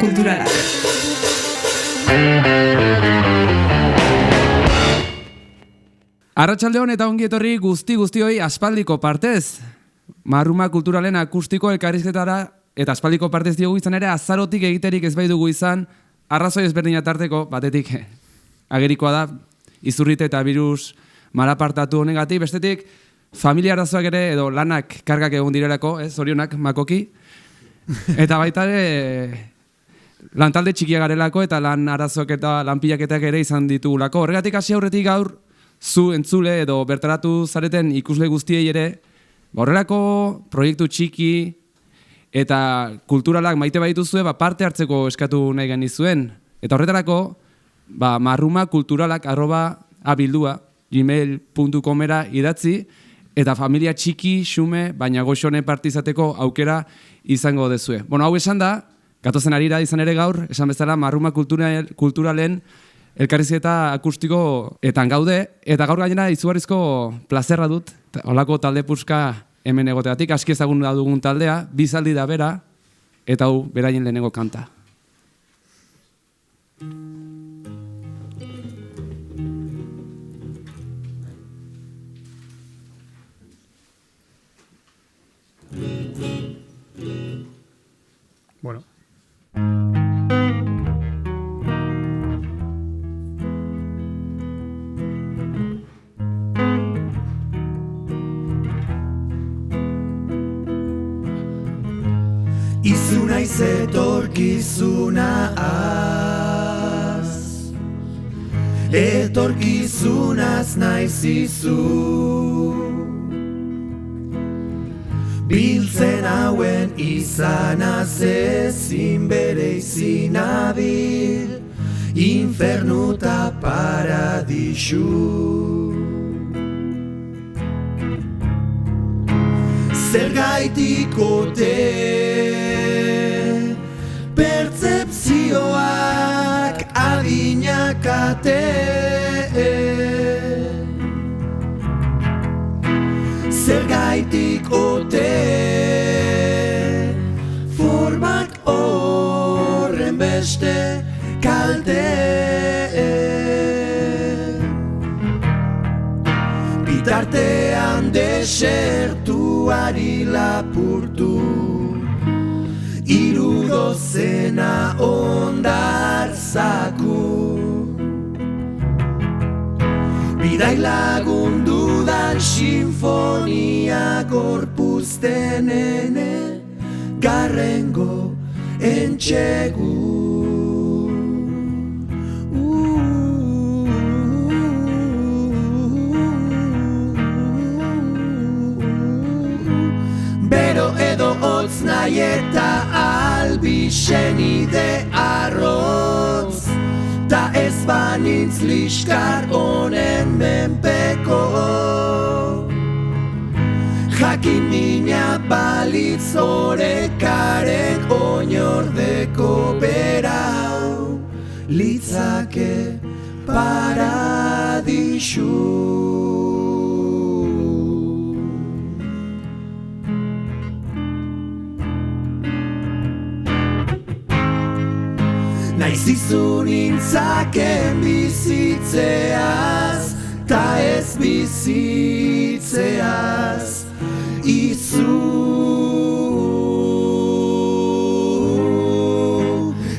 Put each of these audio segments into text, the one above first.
kulturala. Arratsaldeon eta ongi etorri guzti-guztioi aspaldiko partez. Marruma kulturalen akustiko elkarrizketara eta aspaldiko partez diogu izan ere azarotik egiterik ez bai dugu izan arrazoi ezberdina tarteko batetik agerikoa da izurrite eta virus malapartatu honegatik, bestetik familia arazoak ere edo lanak kargak egon direlako, zorionak makoki. Eta baita ere lantalde txikia garelako eta lan arazoak eta lanpilaketak ere izan ditugulako. Horregatik hasi aurretik gaur zu entzule edo bertaratu zareten ikusle guztiei ere horrelako proiektu txiki eta kulturalak maite baituzue parte hartzeko eskatu nahi genizuen. Eta horretarako marrumakulturalak@gmail.comera idatzi eta familia txiki, xume, baina goxone partizateko aukera izango dezue. Hau esan da, gatozen arira izan ere gaur, esan bezala marruma kulturalen elkarrizketa akustikoetan gaude, eta gaur gainera izugarrizko plazerra dut, holako talde puska hemen egoteatik, aski ezagun da dugun taldea, bizaldi da bera, eta hau beraien lehenengo kanta. Bueno. Izuna etorkizuna az, etorkizunaz naiz izu. Biltzen hauen izanaz ezin bere izinabil, infernu eta paradisu. Zergaitik ote pertzepzioak adinakate, zergaitik ote formak horren beste kalte. Bitartean desertuari lapurtu, irudozena ondar zaku. Bidai lagundudan sinfonia gorpuztenene garrengo entxegu. Bero edo hotz nahi eta albixen ide arrotz, ta ez banintz liskar honen menpeko. Jakin mina balitz orekaren oinordeko berau, litzake paradisu. Naiz izu nintzaken bizitzeaz, ta ez bizitzeaz izu.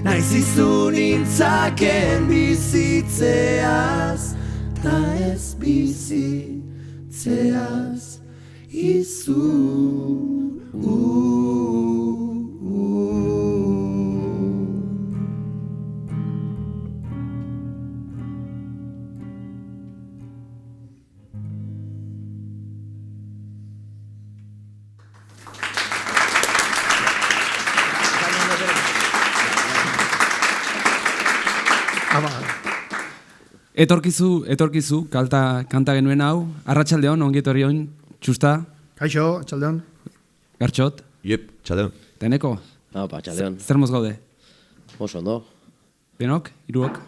Naiz izu nintzaken bizitzeaz, ta ez bizitzeaz izu. Etorkizu, kanta genuen hau. Arratsaldeon, ongi etorri on, Txusta. Kaixo, atxaldeon. Gartxot. Yep, txaldeon. Teneko. Txaldeon. Zer moz gaude? Oso ondo. Denok, hiruok.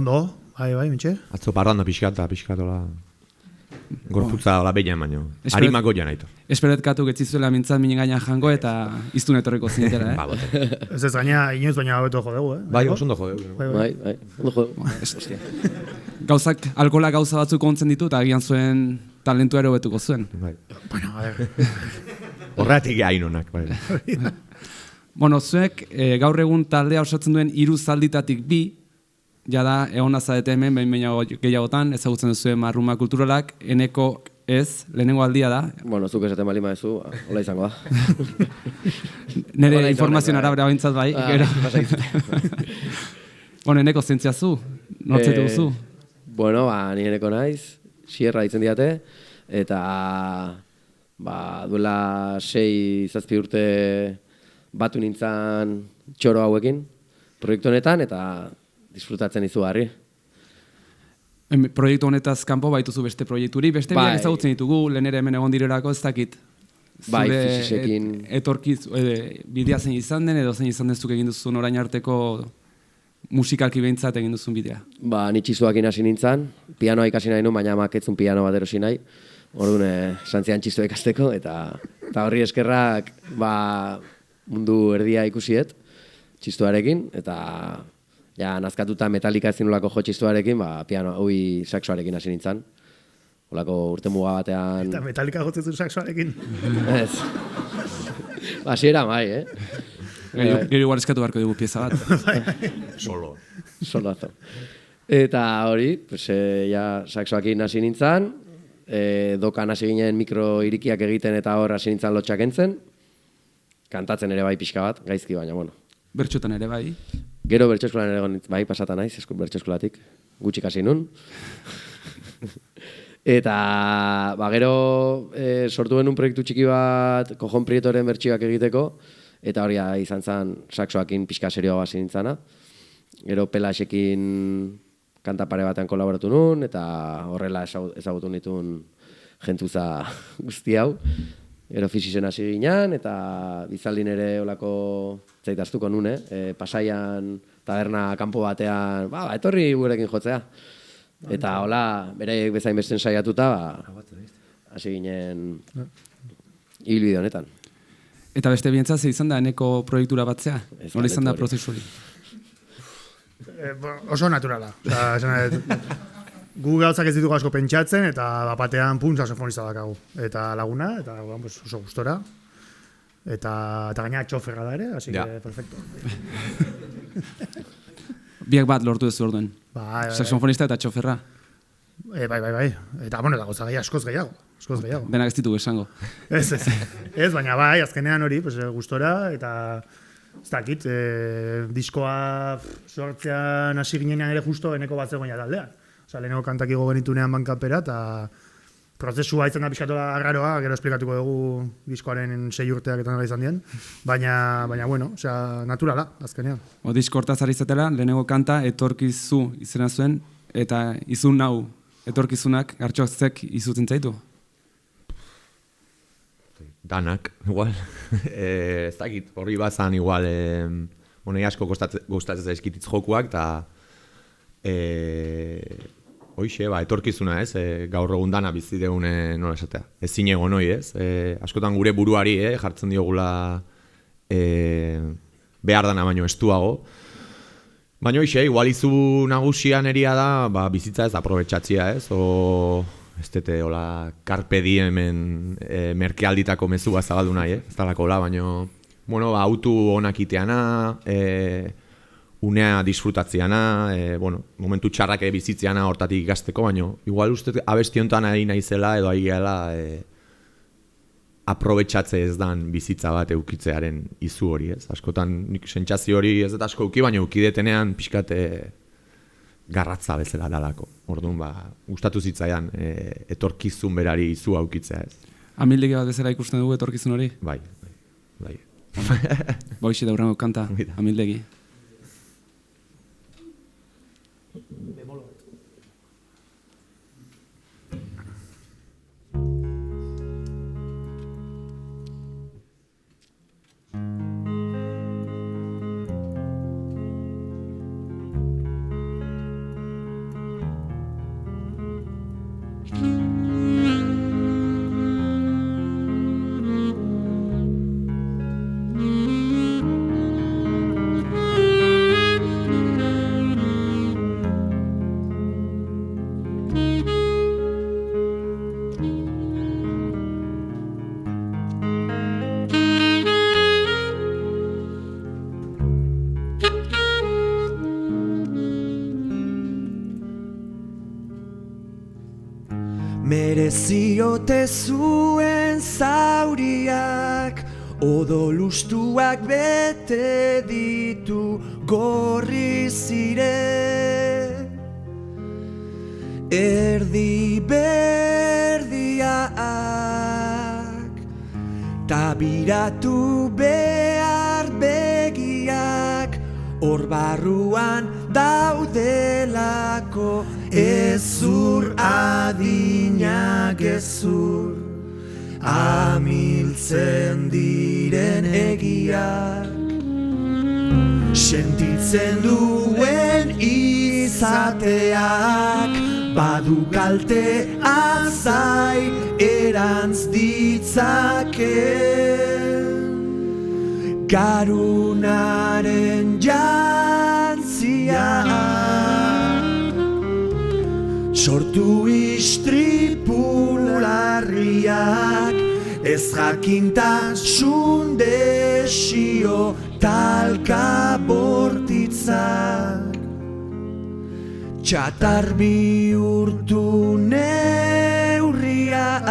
Ondo, bai, mitxe. Atzo parranda pixkatola. Gorputza hola behian baino. Espero- Harimako jan aitor. Esperetkatu getzizuela mintzat minen gainean jango eta iztun etorriko zinetela, Ba, bote. Ez gaina, inoiz baina hobeto jodegu, Bai, oso ondo jode. Bai, ondo jo. Hostia. Gauzak, alkola gauza batzuk ontzen ditu eta agian zuen talentua ere hobetuko zuen. Bai. Bueno, a ver. Horregatik hain honak, bai. Bueno, zuek gaur egun taldea osatzen duen 3 zalditatik 2, jada egon azadete hemen, behin gehiagotan, ezagutzen duzuen Marruma kulturalak, Eneko ez, lehenengo aldia da. Bueno, zuk esaten bali maezu, hola izango da. Nire Hola, informazioen bai. arabera bintzat bai. Ah, Gero. pasa izan. Bueno, Eneko zentzia zu, nortzaitu zu. Bueno, ni eneko naiz, Sierra ditzen diate, eta duela 6-7 urte batu nintzen txoro hauekin, proiektu honetan, eta disfrutatzen izu harri. Proiektu honetaz kanpo baituzu beste proiekturi, beste Bai. biak ezagutzen ditugu, lehen ere hemen egon direlako ez dakit. Bai, Zure Fisisekin. etorkiz, bidea zein izan den, edo zein izan dezuk egin duzun orain arteko musikalki behintzat egin duzun bidea. Ni txistuakin hasi nintzen, pianoa ikasi nahi nuen, baina amak ez zuen piano bat erosi nahi. Orduan, santzian txistua ikasteko, eta horri eskerrak mundu erdia ikusiet, txistuarekin, eta ja, nazkatuta metalika ezin nolako jo txistuarekin, saxoarekin hasi nintzen. Olako urte muga batean... Eta metalika jotzen zuen saxoarekin. Ez. Hasiera bai, Gero igual eskatu beharko dugu pieza bat. Solo. Solazo. Eta hori, saxoakin hasi nintzen, dokan hasi ginen mikro irikiak egiten eta hor hasi nintzen lotxak entzen, kantatzen ere bai pixka bat, gaizki baina, bueno. Bertxotan ere bai. Gero bertsoeskolan ere bai, pasata naiz, bertsoeskolatik, gutxik hasi nun. Eta, gero sortu genuen proiektu txiki bat, Kojon Prietoren bertsioak egiteko, eta hori izan zen saxoakin pixka serioa hasi nintzana. Gero Pelaxekin kanta pare batean kolaboratu nun, eta horrela ezagutu nituen jentuza guzti hau. Gero Fisisen hasi ginen, eta bizaldin ere olako zaitaztuko nun, Pasaian taberna kanpo batean, etorri gurekin jotzea. Eta hola, beraiek bezain besten saiatuta, hasi ginen ibilbide honetan. Eta beste bientza ze izan da Eneko proiektura batzea? Ez, Nola izan da talentu hori. prozesu hori? Oso naturala. Gu gauzak ez ditugu asko pentsatzen, eta batean saxofonista dakagu. Eta laguna, eta oso gustora. Eta gaina txoferra da ere, así Ja. que perfecto. Biak bat lortu duzu orduen. Bai. Saxofonista eta txoferra. Bai. Eta, bueno, eta gauza askoz gehiago. Denak ez ditugu esango. Ez, baina bai, azkenean hori, gustora, eta ez dakit, diskoa sortzean hasi ginean ere justo Eneko bat zegoen taldean. Osa, leheneko kantak igo genitunean bankapera, eta prozesua izan da pixkatu arraroa, gero esplikatuko dugu diskoaren 6 urteak eta nola izan dien, baina bueno, osea, naturala, azkenean. Disko hortaz ari zatela, lehenengo kanta etorkizu izena zuen, eta izun nau etorkizunak gartxozek izutzen zaitu. Danak, igual. Ez dakit, horri bazan igual, monei asko gustatzen zaizkititz jokuak, eta hoixe, etorkizuna, ez? Gaur egun dana bizi deun nola esatea. Ez zinego noi, ez? Askotan gure buruari, jartzen diogula behar dana baino estuago. Baina hoixe, igual izu nagusian eria da, bizitza ez aprobetxatzia, ez? Ez dute, hola, carpe diemen merkealditako mezua zabaldu nahi, ez dalako hola, baina, bueno, autu onak iteana, unea disfrutatzeana, momentu txarrak bizitzeana hortatik ikasteko, baina, igual uste abesti honetan ari naizela, edo ari gela, aprobetxatze ez dan bizitza bat eukitzearen izu hori, ez? Askotan, nik sentsazio hori ez dut asko euki, baina eukidetenean pixkate garratza bezala dalako. Orduan, gustatu zitzaidan etorkizun berari izu aukitzea, ez? Amildegi bat bezala ikusten dugu etorkizun hori? Bai. Boixi da hurrengo kanta, Amildegi. mereziote zuen zauriak, odolustuak bete ditu gorriz ire. Erdi berdiak, tabiratu behar begiak, hor barruan daudelako, ezur adina gezur, amiltzen diren egiak. Sentitzen duen izateak, badu kalte azai erantz ditzake. Garunaren jantzia, sortu istripularriak, ez jakintasun desio talka bortitzak. Txatar bihurtu neurriak.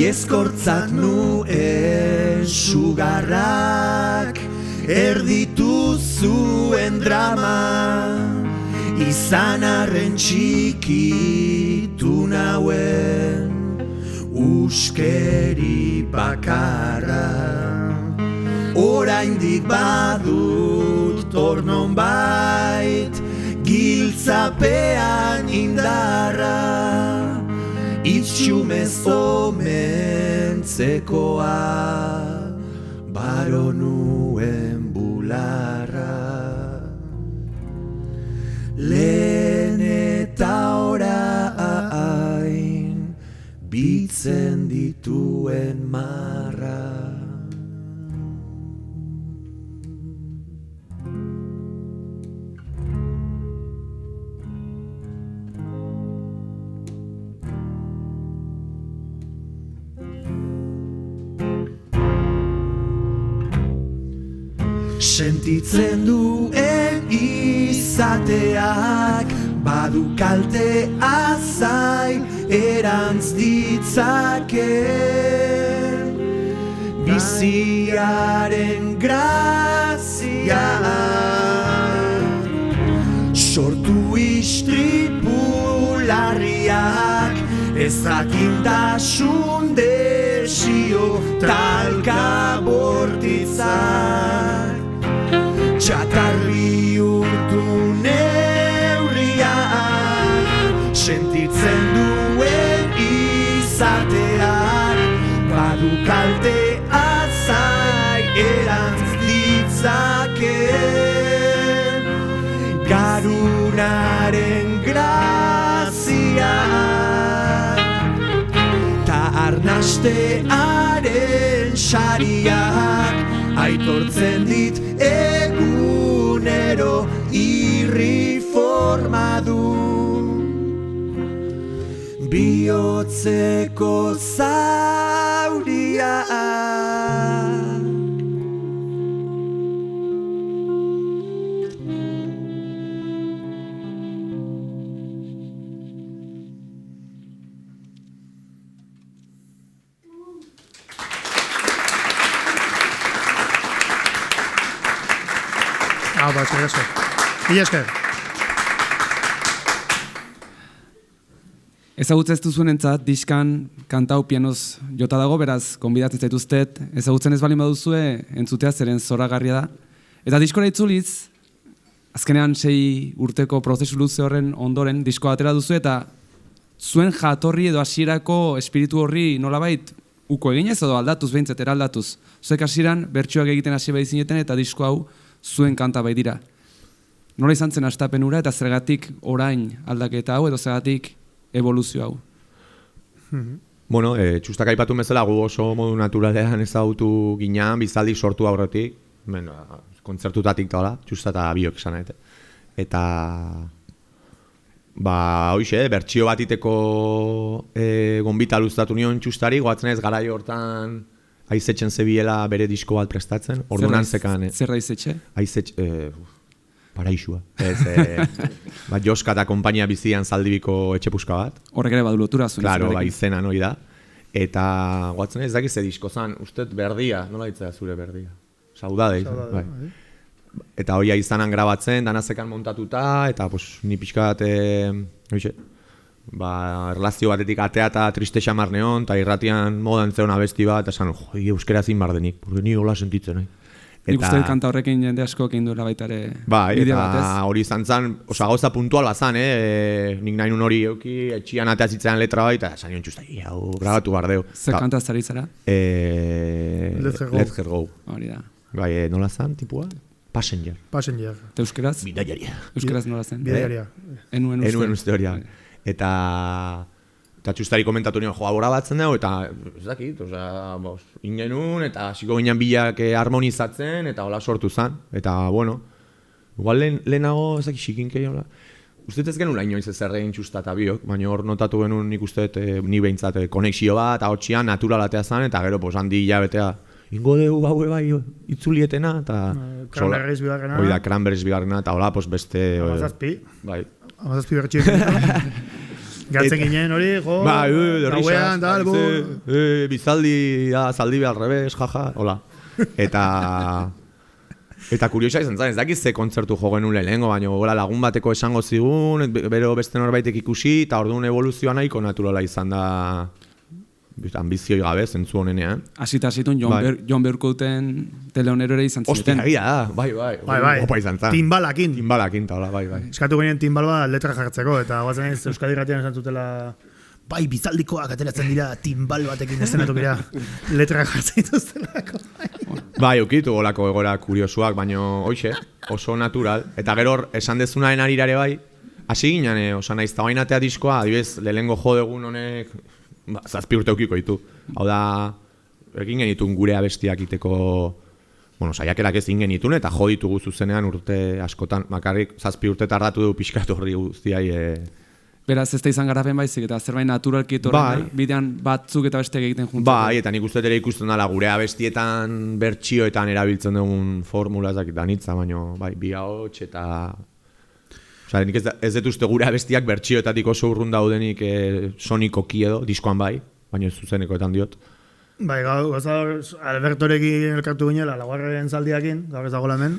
Eskortzat nuen sugarrak, erditu zuen drama, izan arren txikitu nauen uskeri bakarra. Oraindik badut tornon bait, giltzapean indarra, itxumez omentzekoa, baro nuen bularra. Lehen eta orain, bitzen dituen marra. Sentitzen duen izateak, badu kalte azai erantz ditzake. Biziaren grazia, sortu istripularriak, ez jakintasun desio talka bortitzak. Txatar bihurtu neurriak, sentitzen duen izateak, badu kalte azai erantz ditzake. Garunaren grazia, ta arnastearen sariak, aitortzen dit egunero irri forma du. Bihotzeko zauria, esker. Mila esker. Ezagutzen ez duzuenentzat diskan kantau pianoz jota dago, beraz, konbidatzen zaituztet, ezagutzen ez balin baduzue, entzutea zeren zoragarria da. Eta diskora itzuliz, azkenean 6 urteko prozesu luze horren ondoren diskoa atera duzu eta zuen jatorri edo hasierako espiritu horri nolabait uko eginez edo aldatuz, behintzat eraldatuz. Zuek hasieran bertsioak egiten hasi bai zineten eta disko hau zuen kanta bai dira. Nola izan zen hastapen hura eta zergatik orain aldaketa hau edo zergatik evoluzio hau? Bueno, txustak aipatu bezala gu oso modu naturalean ezagutu ginean, bizaldik sortu aurretik, kontzertutatik da, txusta eta biok esan nahi. Eta, hoxe, bertsio bat iteko gonbita luztatu nion txustari, goatzen ez garai hortan aizetzen zebiela bere disko bat prestatzen, orduan zekan. Zer aizetxe? Aizetxe, paraixua. Joska eta kompainia bizian Zaldibiko etxepuska bat. Horrek ere badu lotura zuen. Claro, izenan hori da. Eta goatzen ez dakiz disko zan, usted berdia, nola ditzea zure berdia? Saudade izan, bai. Eta hoia izanan grabatzen, danazekan montatuta, eta ni pixka bat, erlazio batetik atea eta triste xamar neon, eta irratian modan zeon abesti bat, eta esan, euskera zin bardenik, porque ni hola sentitzen, Nik uste kanta horrekin jende asko egin duela baita ere bideo bat, ez? Eta hori izan zen, gauza puntual bat zen, nik nahi nun hori euki, etxian atea zitzen letra bat, eta esan nion txusta, hau, grabatu bardeo. Zer kanta zari zara? Let's Go. Hori da. Bai, nola zen, tipua? Passenger. Eta euskeraz? Bidaiaria. Euskeraz nola zen? Bidaiaria. Enuen uste hori. Eta txustari komentatu nion, abora batzen dugu, eta ez dakit, ingenun, eta hasiko ginen bilak harmonizatzen, eta hola sortu zen. Eta, bueno, igual lehenago, ez dakit, xikinkei, hola. Uste ez genuen inoiz ez erregin txusta eta biok, baina hor notatu genuen nik uste ni behintzat konexio bat, eta hotxian naturalatea zen, eta gero, handi hilabetea, ingo dugu gaue bai itzulietena, eta... Cranberries bigarrena. Hoi da, Cranberries bigarrena, eta hola, beste... Amazazpi. Bai. Amazazpi bertxien. Gatzen ginen hori, gauean, bizaldi, zaldi behar revés, jaja, hola. Eta kuriosa izan zen, ez dakiz ze kontzertu jo genuen lehengo, baina lagun bateko esango zigun, bero beste norbaitek ikusi, eta orduan evoluzioa nahiko naturala izan da ambizioi gabe, zentzu honenean. Asitun, Jon Beurkouten teleonero ere izan zineten. Ostia, egia da, bai. Opa izan zen. Timbalakin. Timbalakin, bai. Eskatu ginen timbal bat letra jartzeko, eta guatzen ez Euskadi Irratian esan zutela, bai, bizaldikoak ateratzen dira timbal batekin estenatu gira, letra jartzen dituztelako. Bai, eukitu golako egora kuriosuak, baina hoxe, oso natural. Eta gero esan dezunaren arirare bai, hasi ginen, osan naiz tabainatea diskoa, adibidez, lehengo jodegun honek, 7 urte eukiko ditu. Hau da, egin genitun gure abestiak iteko, saiakerak ez ingen ditun, eta jo ditugu zuzenean urte askotan, bakarrik 7 urte tardatu du pixkat horri guztiai. Beraz, ez da izan garapen baizik, eta zerbait naturalki etorren, bidean batzuk eta besteak egiten juntzeko. Bai, eta nik uste ere ikusten dela gure abestietan, bertxioetan erabiltzen dugun formula ezakitan hitza, baina bi ahots eta... nik ez dut uste gure abestiak bertxioetatik oso urrun daudenik sonikoki edo, diskoan bai, baina zuzenekoetan diot. Bai, gauza Albertorekin elkartu ginela, Laguarren zaldiakin, gaur ez dago hemen,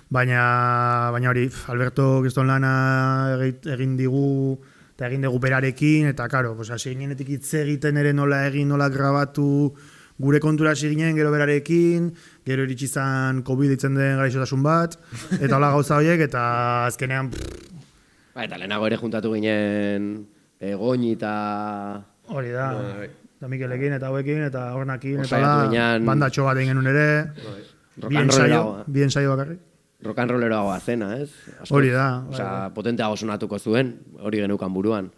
baina hori, Alberto kiston lana egin digu, eta egin dugu berarekin, eta karo, hasi ginenetik hitz egiten ere nola egin, nola grabatu, gure kontura hasi ginen, gero berarekin, gero iritsi izan COVID ditzen den gaixotasun bat, eta hola gauza horiek, eta azkenean... Eta lehenago ere juntatu ginen Goñi eta... Hori da, eta Mikelekin eta hauekin, eta hornakin, eta bandatxo bat egin genuen ere, bi ensaio bakarrik. Rock'n'rolleroagoa zena, ez? Hori da. Potenteago sonatuko zuen, hori genukan buruan.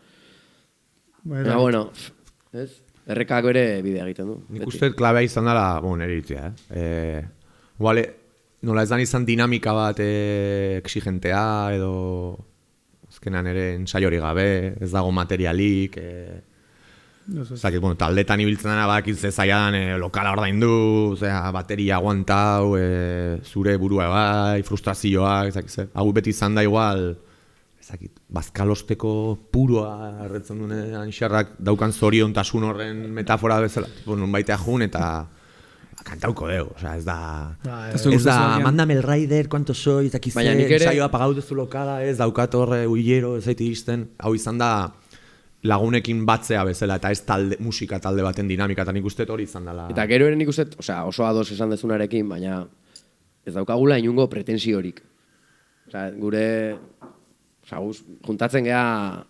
Baina, bueno, ez? Errekako ere bidea egiten du. Nik uste klabea izan dela, nire ditzea, nola ez dan izan dinamika bat exigentea, edo... Azkenan ere ensaiori gabe, ez dago materialik, taldetan ibiltzen dena bakit zezaian lokala ordaindu, bateria aguantau, zure burua bai, frustrazioak, hau beti izan da igual, bazkalosteko puroa erretzen duen anxarrak daukan zoriontasun horren metafora bezala, baitea jun eta kantauko dugu, ez da, mándame el rider, cuánto soy, eta kize, ensaio apagau duzu lokala, ez daukat horre huilero, ez zaiti izten, hau izan da lagunekin batzea bezala, eta ez musika talde baten dinamika, eta nik uste hori izan dela. Eta gero ere nik uste, oso ados esan dezunarekin, baina ez daukagula inungo pretensiorik. Gure, juntatzen geha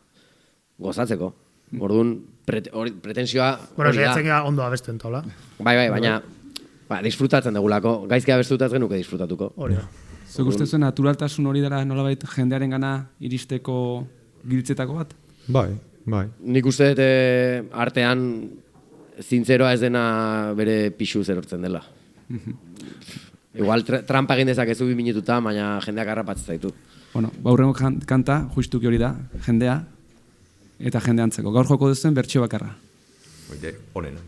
gozatzeko, orduan pretensioa... Bueno, saiatzen geha ondo abesten tola. Bai, baina... disfrutatzen degulako, gaizki abestutaz genuke disfrutatuko. Hori da. Zuk uste zuen naturaltasun hori dara nolabait jendearen gana iristeko giltzetako bat? Bai. Nik uste artean zintzeroa ez dena bere pixu zerortzen dela. Igual trampa egin dezakezu 2 minututa, baina jendeak harrapatzen zaitu. Bueno, baurrengo kanta, justuki hori da, jendea, eta jende antzeko. Gaur joko duzuen bertsio bakarra. Oide, honena.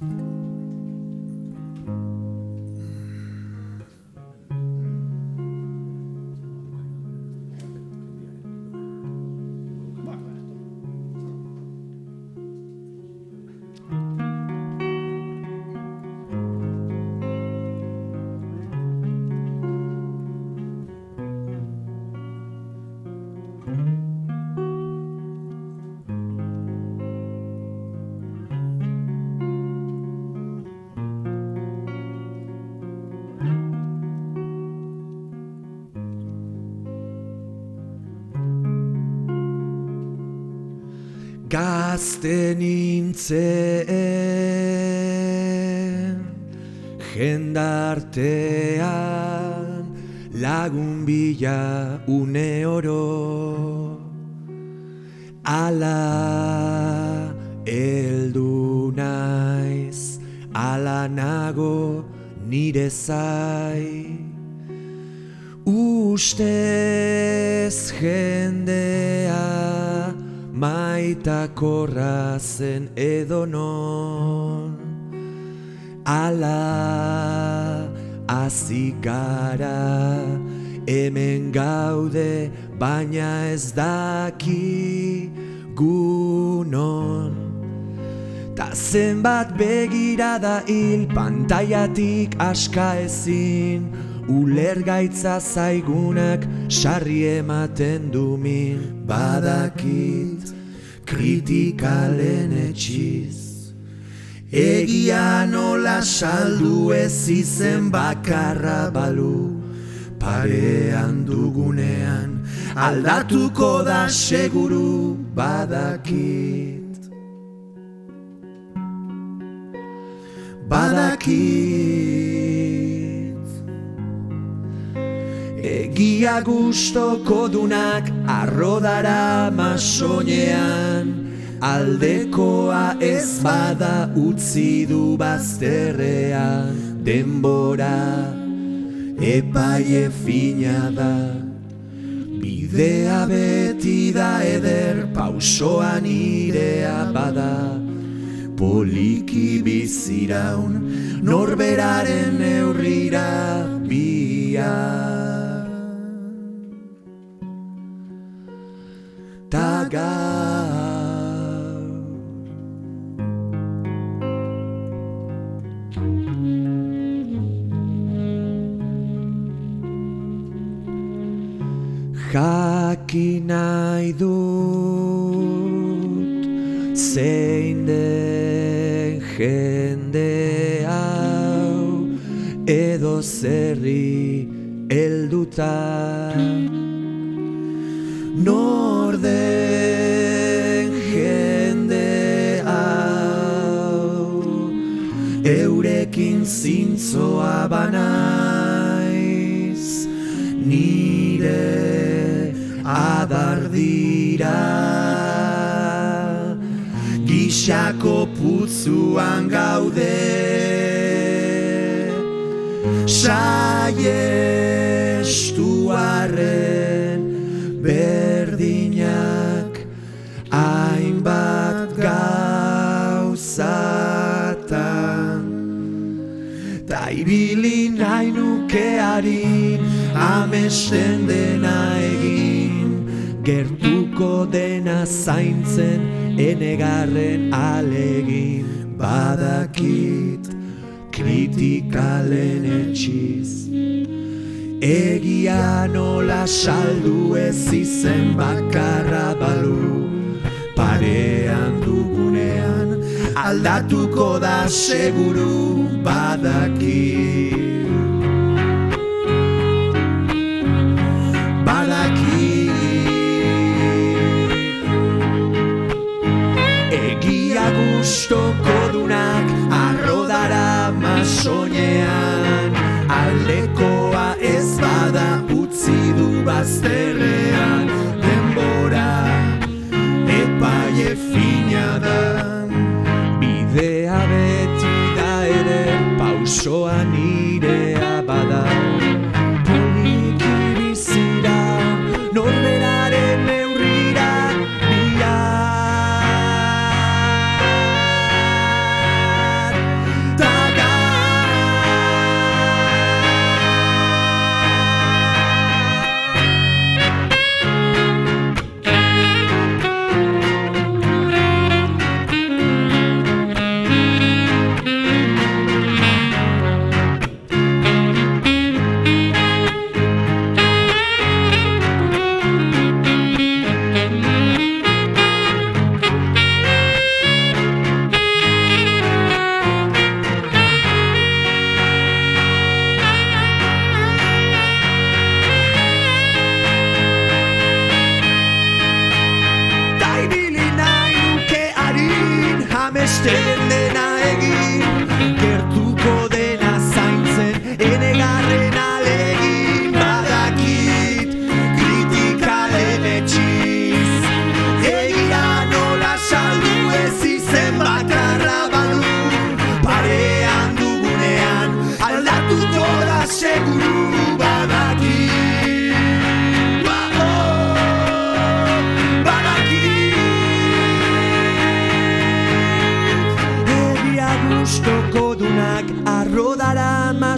Gazte nintzen jendartean lagun bila une oro ala heldu naiz ala nago nire zai ustez jendea maitakorra zen edonon ala hasi gara hemen gaude baina ez daki gunon ta zenbat begirada hil pantailatik aska ezin ulergaitza zaigunak sarri ematen du min badakit kritikalen etxiz egia nola saldu ez izen bakarra balu parean dugunean aldatuko da seguru badakit egia gustoko dunak arrodara masoinean aldekoa ez bada utzi du bazterrean denbora epaile fina da bidea beti da eder pausoan irea bada poliki biziraun norberaren neurrira bia ta gaur jakin nahi dut zein den jende hau edo zerri helduta nor den jende hau eurekin zintzoa banaiz nire adar dira gixako putzuan gaude saiestuarren berdinak hainbat gauzatan ta ibili nahi nukeari amesten dena egin gertuko dena zaintzen enegarren alegin badakit kritikalen etxiz egia nola saldu ez izen bakarra balu parean dugunean aldatuko da seguru badakit egia gustoko dunak arrodara masoinean aldekoa ez bada utzi du bazterrean denbora epaile fina da bidea beti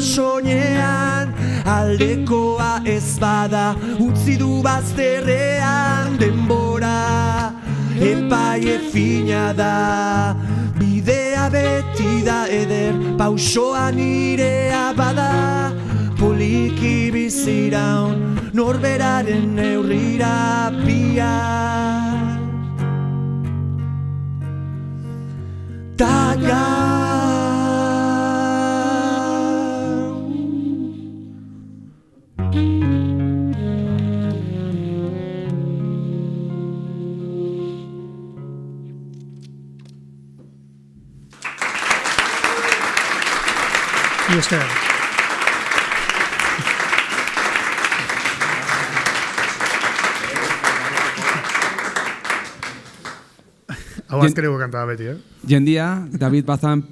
soinean, aldekoa ez bada utzi du bazterrean denbora, epai efina da, bidea beti da eder, pausoa nirea bada, poliki biziraun, norberaren neurrira pia. Y esker. Hau azkeneko kanta beti, Jendia, David Bazanen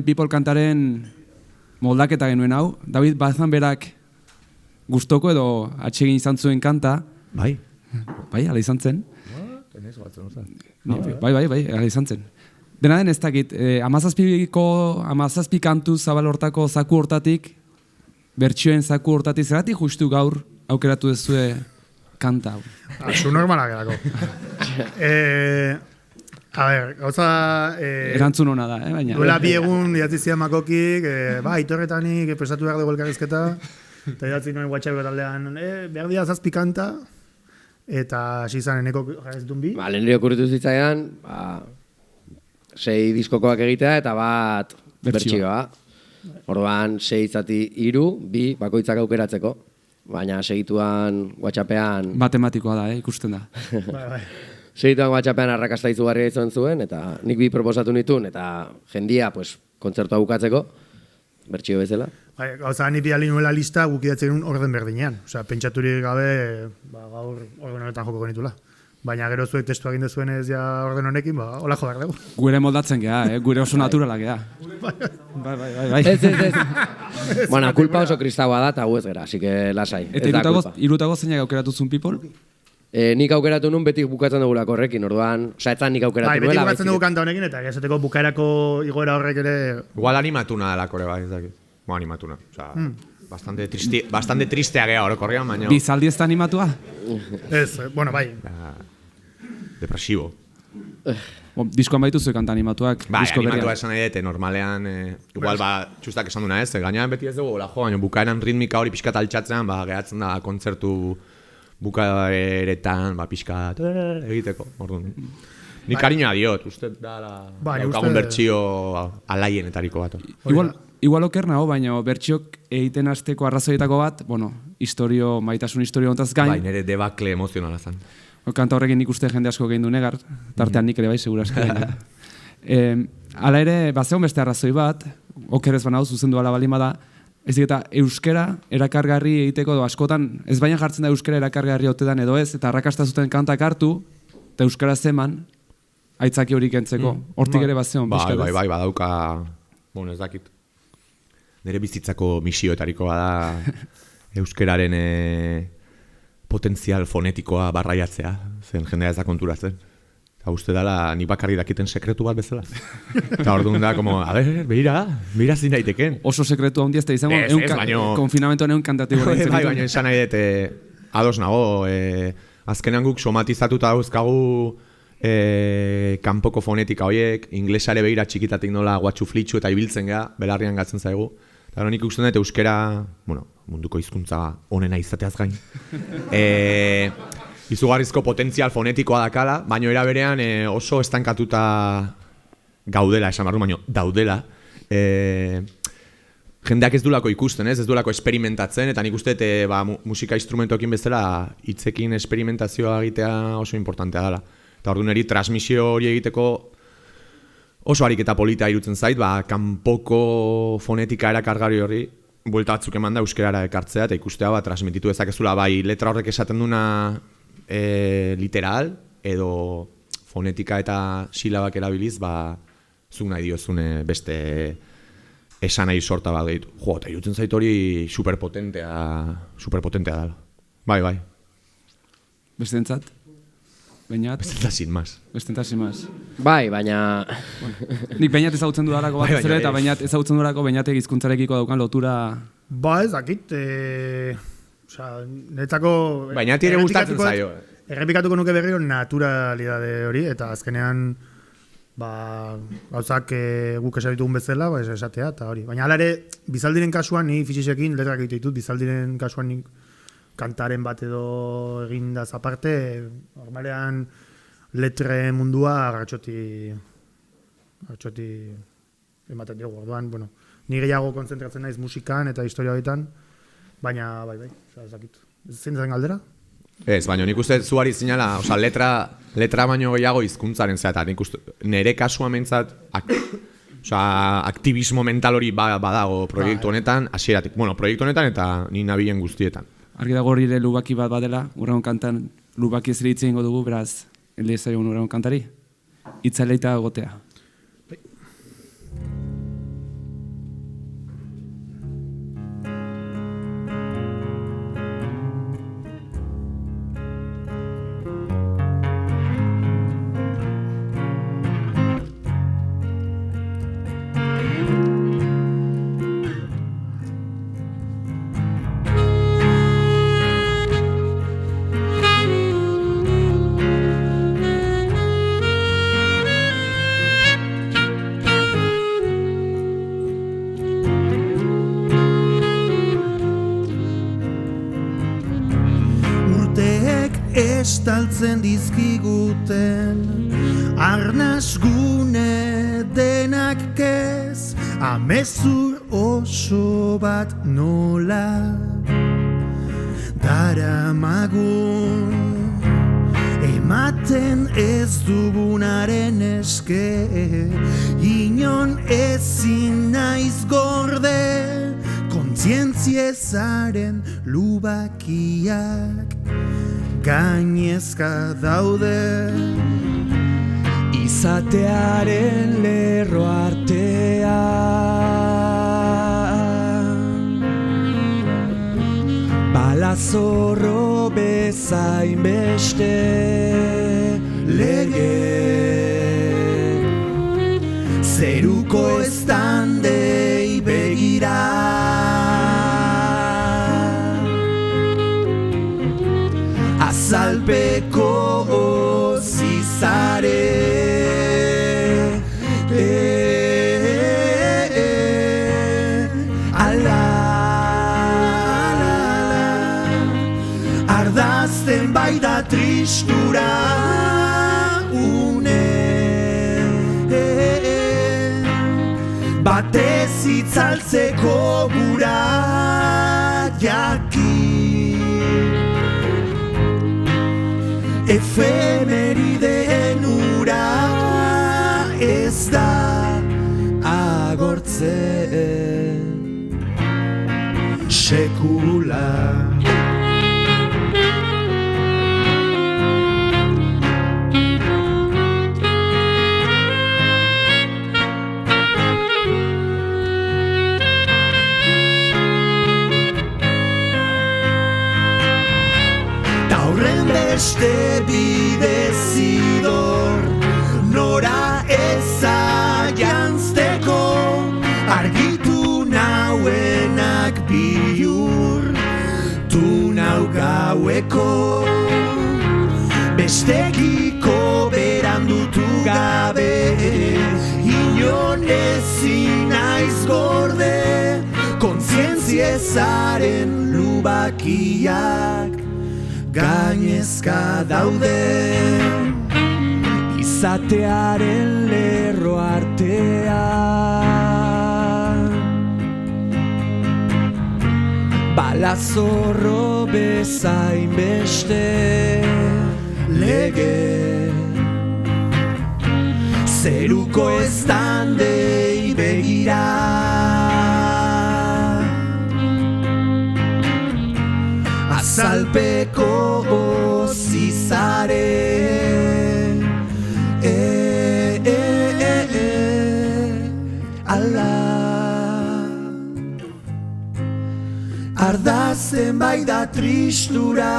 People kantaren moldaketa genuen hau. David Bazan berak gustoko edo atsegin izan zuen kanta. Bai. Bai, ala izan zen. Bai, ala izan zen. Dena den ez dakit, 17 kantu zabal hortako zaku hortatik, bertsioen zaku hortatik, zeratik justu gaur aukeratu dezue kanta hau? Zu normalak erako. A ver, gauza... Erantzun hona da, baina... Duela bi egun idatzi zian makokik, itorretanik prestatu behar dugu elkarrizketa, eta idatzi noen WhatsApp taldean, behar dira 7 kanta, eta hasi izan eneko jarraizitun bi. Lehenero okurritu zitzaidan, 6 diskokoak egitea eta bat bertsioa. Orduan 6 zati 3, 2 bakoitzak aukeratzeko. Baina segituan WhatsAppean... Matematikoa da, ikusten da. Bai. Segituan WhatsAppean arrakasta izugarria izan zuen, eta nik bi proposatu nituen, eta jendia, kontzertua bukatzeko, bertsio bezala. Gauza, ni bidali nuela lista guk idatzen orden berdinean. Osea, pentsaturik gabe, gaur orden honetan joko genitula. Baina gero zuek testua egin dezuenez ja orden honekin, hola jo behar dugu. Gure moldatzen gea, gure oso naturala gea. Bai. Ez. Bueno, kulpa oso kristaua da, eta gu ez gera, así que lasai. Eta irutago zeinak aukeratu zuen People? Nik aukeratu nun beti bukatzen dugulako horrekin, orduan, etzan nik aukeratu nuela. Beti bukatzen dugu kanta honekin, eta esateko bukaerako igoera horrek ere... Igual animatuna delako ere bai, ez dakit. Animatuna, osea... Bastante tristea gea orokorrean, baina... Bizaldi ez da animatua? Ez, bueno, bai. Depresibo. Diskoan baitu zuen kanta animatuak. Bai, animatua esan nahi dute, normalean... Igual, txustak esan duna ez, gainean beti ez dugu, baina bukaeran ritmika hori pixkat altxatzean, geratzen da kontzertu bukaeretan, pixkat egiteko, orduan. Ni kariñoa diot, uste da daukagun bertsio alaienetariko bat. Igual oker nago, baina bertsiok egiten hasteko arrazoietako bat, maitasun historio hontaz gain. Bai, nire debakle emozionala zen. Kanta horrekin nik uste jende asko gehin du negar, tartean nik ere bai, segurazko. Hala ere, bazegon beste arrazoi bat, oker ez banau zuzendu ala balin bada, ez eta euskera erakargarri egiteko, askotan, ez baina jartzen da euskera erakargarri otetan edo ez, eta arrakasta zuten kantak hartu, eta euskara zeman, aitzaki horik entzeko. Hortik ere bazegon. Bai, badauka, ez dakit. Nire bizitzako misioetariko bada euskeraren potentzial fonetikoa barraiatzea, zen jendea ez da konturatzen. Eta uste dela, ni bakarri dakiten sekretu bat bezala. Eta orduan da, beira zin daiteken. Oso sekretu handi ez da izango, konfinamentoan egun kantatibo. Baina esan nahi dut, ados nago, azkenean guk somatizatuta dauzkagu kanpoko fonetika horiek, inglesare begira txikitatik nola guatxuflitxu eta ibiltzen geha, belarrian gatzen zaigu. Eta nik usten dut euskera, munduko hizkuntza onena izateaz gain, izugarrizko potentzial fonetikoa dakala, baina era berean oso estankatuta gaudela, esan barru, baina daudela. Jendeak ez duelako ikusten, ez duelako esperimentatzen, eta nik uste musika instrumentoekin bezala hitzekin esperimentazioa egitea oso importantea dela. Eta orduan transmisio hori egiteko oso ariketa polita irutzen zait, kanpoko fonetika erakargarri hori buelta batzuk eman da euskerara ekartzea eta ikustea transmititu dezakezula bai letra horrek esaten duna literal edo fonetika eta silabak erabiliz zuk nahi diozune beste esan nahi sorta bat gehitu. Eta irutzen zait hori superpotentea dela. Bai. Beste entzat? Beñat. Eta sin más. Bestentasi maz. Bai, baina... Nik Beñat ezagutzen dudalako bat ere, eta Beñat ezagutzen dudalako Beñatek hizkuntzarekiko daukan lotura... Ba, ez dakit, netzako... Beñati ere gustatzen zaio. Errepikatuko nuke berriro naturalidade hori, eta azkenean gauzak guk esabitugun bezala, esatea, eta hori. Baina hala ere, Bizaldiren kasuan, ni Fixisekin letrak egite ditut, Bizaldiren kasuan nik kantaren bat edo egindaz aparte, normalean letre mundua gartxoti ematen diogu, orduan, bueno, ni gehiago konzentratzen naiz musikan eta historia horietan, baina bai, ez dakit. Zein zen galdera? Ez, baina nik uste zuari zinala, oza, letra baino gehiago hizkuntzaren zeta, nik uste, nire kasua mentzat, aktivismo mental hori badago proiektu honetan, hasieratik, bueno, proiektu honetan eta ni nabilen guztietan. Argi dago hori ere lubaki bat badela, urraun kantan lubaki ez ere hitz egingo dugu, beraz, helde ez zaigun urraun kantari, itzaleita gotea. Estaltzen dizkiguten arnas gune denak kez, amezur oso bat nola daramagun, ematen ez dugunaren eske, inon ezin naiz gorde, kontzientziezaren lubakiak gainezka daude, izatearen lerro artean, balazorro bezain beste lege, zeruko estandei begira, azalpeko zizare, ardazten bai da tristura une, batez itzaltzeko gura jakin, efemerideen ura ez da agortzen sekula. Beste bidezidor nora eza jantzteko, argitu nauenak bihurtu nau gaueko, bestekiko berandutu gabe, inon ezin naiz gorde, kontzientziezaren lubakiak gainezka daude, izatearen lerro artean, balazorro bezain beste lege, zeruko estandei begira, azalpeko zizare, ala, ardazten bai da tristura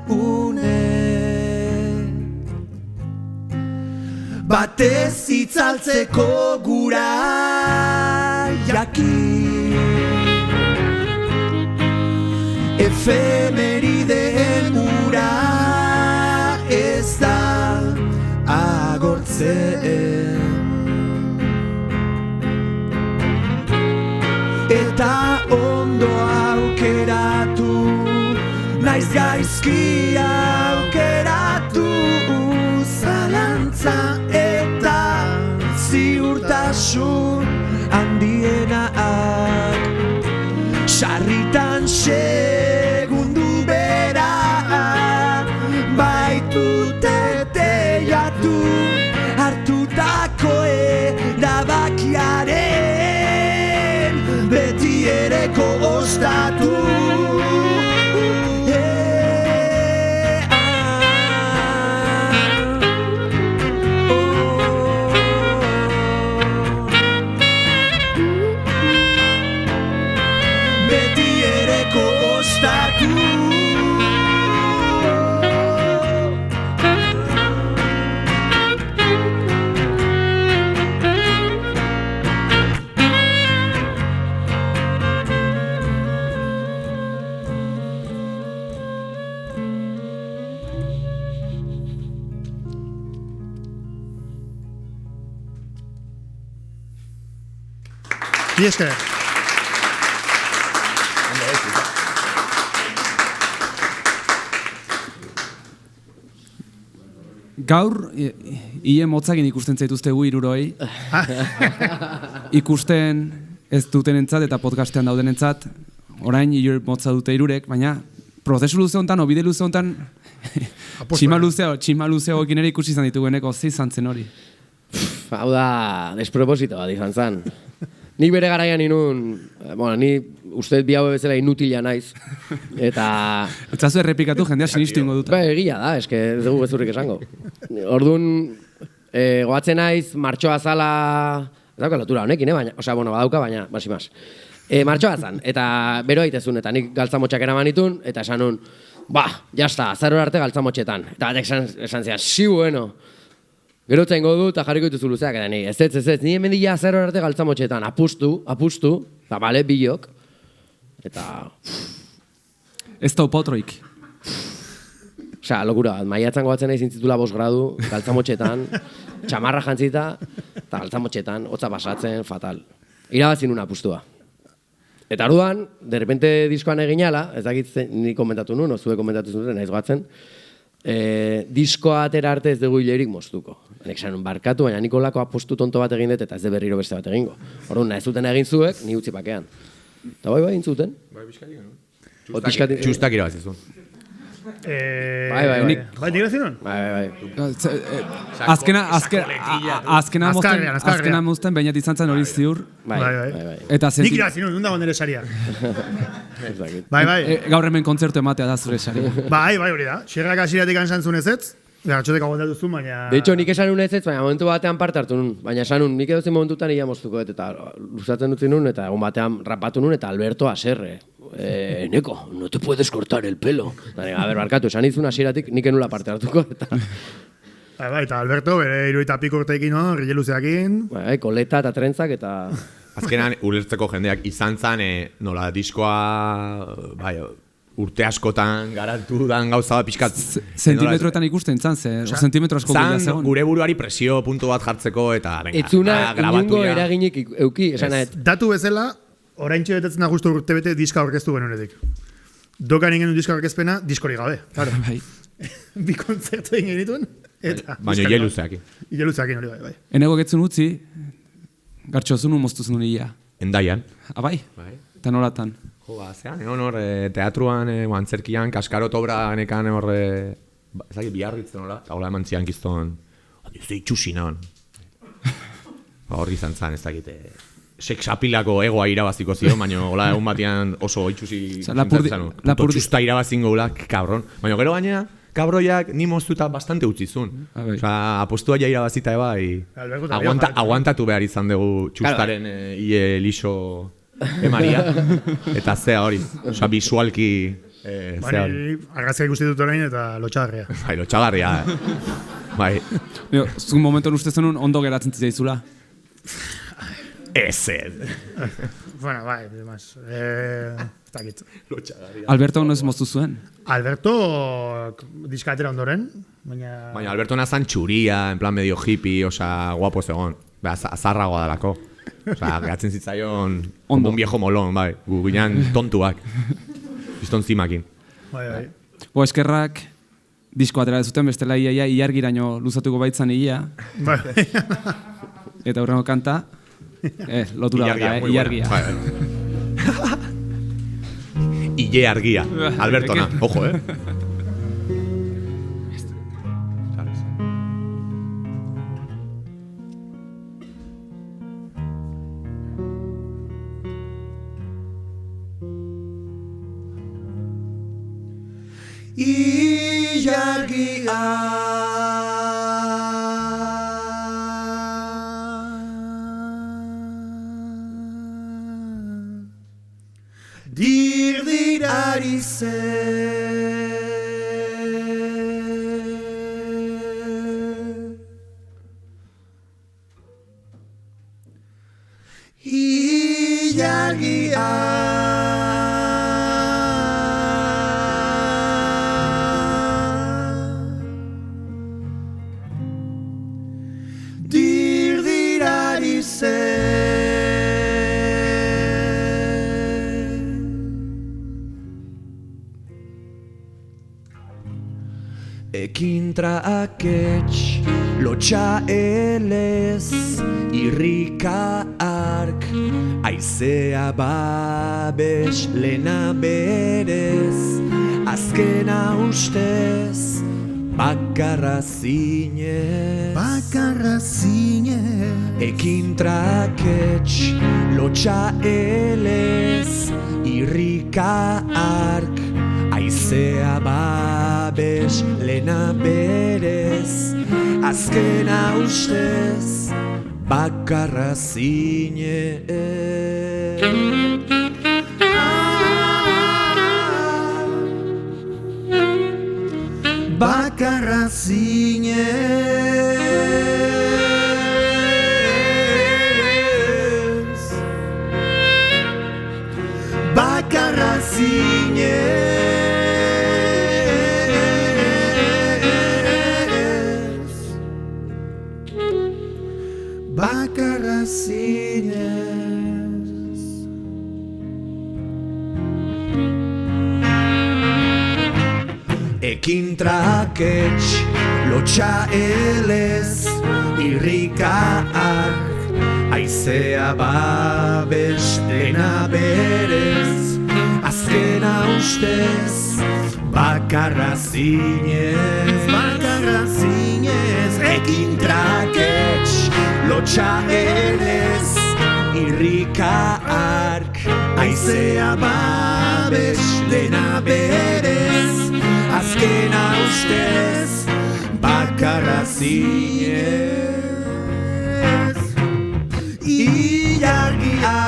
une. batez itzaltzeko gura jakin. Efemerideen ura ez da agortzen. Eta ondo aukeratu, naiz gaizki aukeratu, zalantza eta ziurtasun handienak, sarritan segundu bera, baitute teiatu, hartutako erabakiaren, beti ereko ostatu. Y es que... Gaur, hile motzakin ikusten zaituztegu hiruroi. Ikusten ez dutenentzat eta podcastean daudenentzat, orain hile motza dute hirurek, baina prozesu luze honetan, obide luze honetan, txima luzea gokin ere ikusi izan ditugueneko, ze izan zen hori. Hau da, desproposito bat izan zen. Nik bere garaian inun, bueno, ni uste bi hau bezala inutila naiz, eta... Etzazu errepikatu jendea sinistu ingo dut. Egia da, eske ez dugu bezurrik esango. Orduan, goatzen naiz, martxoa zala... Ez dauka lotura honekin, baina, osea, bueno, badauka, baina, basimaz. Martxoa zan, eta bero aitezun, eta nik galtzamotxak eraman itun, eta esan nun, jazta, azarora arte galtzamotxetan. Eta batek esan zian, si bueno. Gero txaingo du eta jarriko dituzu luzeak, eta ni, ez, ni hemen dila azarora arte galtzamotxetan, apustu, eta bale, bilok. Eta... Ez da upotroik. Osea, lokura bat, maiatzan goatzen nahi zintzitula 5 gradu, galtzamotxetan, txamarra jantzita, eta galtzamotxetan, hotza pasatzen, fatal. Irabazin una apustua. Eta orduan, derrepente diskoan eginala, ez dakit ni komentatu nuen, zue komentatu zuen, naiz goatzen, diskoa atera arte ez dugu hilerik moztuko. Nek zanun barkatu, baina nik olako apostu tonto bat egin dut eta ez de berriro beste bat egingo. Orduan, ez zuten egin zuek, ni utzi pakean. Eta bai, egin zuten. Bai, bizkari, txustak irabazizun. Bai, digrazioan? Bai. Azkena muzten, bainat izan zen hori ziur. Bai. Nik irabazioan, nunda gondere saria. Bai. Gaur hemen kontzertu ematea da zure sari. Bai, hori da. Xerrak asiratik ansantzun ezetz, gartxotek agondatu zuen, baina... De hecho, nik esan nun ez, baina momentu batean parte hartu nun. Baina esan nun, nik edozen momentutan ia moztuko, eta luzatzen dut nun, eta egun batean rapatu nun, eta Alberto aserre. Neko, no te puedes cortar el pelo. A ver, barkatu, esan izun asiratik nik enula parte hartuko. Bai, eta Alberto, bere 70 urteekin, rile luzeakin. Bai, koleta eta trentzak, eta... Azkenan, ulertzeko jendeak izan zen, nola diskoa, bai, urte askotan garatu dan gauza bat pixkat... Zentimetroetan ikusten zan, zentimetro asko gila zegoen. Zan, gure buruari presio puntu bat jartzeko, eta... Etzuna, inungo eraginik euki, esan nahet. Datu bezala, oraintxe betetzen da justu urte bete diska orkestu benunetik. Dokan ingen diska orkezpena, diskori gabe, claro. Bi kontzertu egin dituen, eta... Baina hile luzeakin. Hile luzeakin hori bai. Enego getzun utzi, gartxozun moztuzun hila. Endaian. Bai? Eta nolatan? Zean, hor, teatruan, antzerkian, kaskarot obra nekan hor, ezagik, biarritzen hola, eta hola eman zian gizton, ez da itxusin hon. Horri izan zan, ez dakit, sexapilako egoa irabaziko zion, baina hola egun batean oso itxusi puto txusta irabazingo gula, kabron. Baina gero gainea, kabroiak ni moztuta bastante utzizun. Osa, apostua ja irabazita bai, aguantatu behar izan dugu txustaren ie lixo emaria, eta zea hori, osa, visualki zea hori. Argazkia ikusti dut orain eta lotxagarria. Bai, lotxagarria. bai. Zuk momenton uste zenun ondo geratzen zitzaizula. Ez. Bueno, bai, más. Ez dakit. Alberto noiz moztu zuen? Alberto diskatera ondoren, baina... Baina Alberto nazan txuria, en plan medio hippie, osa, guapo zegoen. Azarragoa dalako. Osa, gehatzen zitzaion como un viejo molón, bai. Gu ginen tontuak. Bizton zimakin. Bai. Eskerrak disko atera zuten bestela iaia ilargiraino luzatuko baitzan ia. Bai. Eta hurrengo kanta, lotura daga, ilargia. Ile argia, Albertona, ojo, Dirdirari Ekintra akets, lotxa elez, irrika ark, aizea babes, lena berez, azkena ustez, bakarra zinez. Bakarra zinez. Ekintra akets, lotxa elez, irrika ark, aizea babes, lena berez, azkena ustez, bakarra zinez. Bakarra zinez. Bakarra zinez. Bakarra zinez. Ekintra akets, lotxa elez, irrika ark, aizea babes, dena berez, azkena ustez, bakarra zinez. Bakarra zinez. Ekintra akets, lotxa elez, irrika ark, aizea babes, dena berez, azkena ustez, bakarra zinez. Ilargia.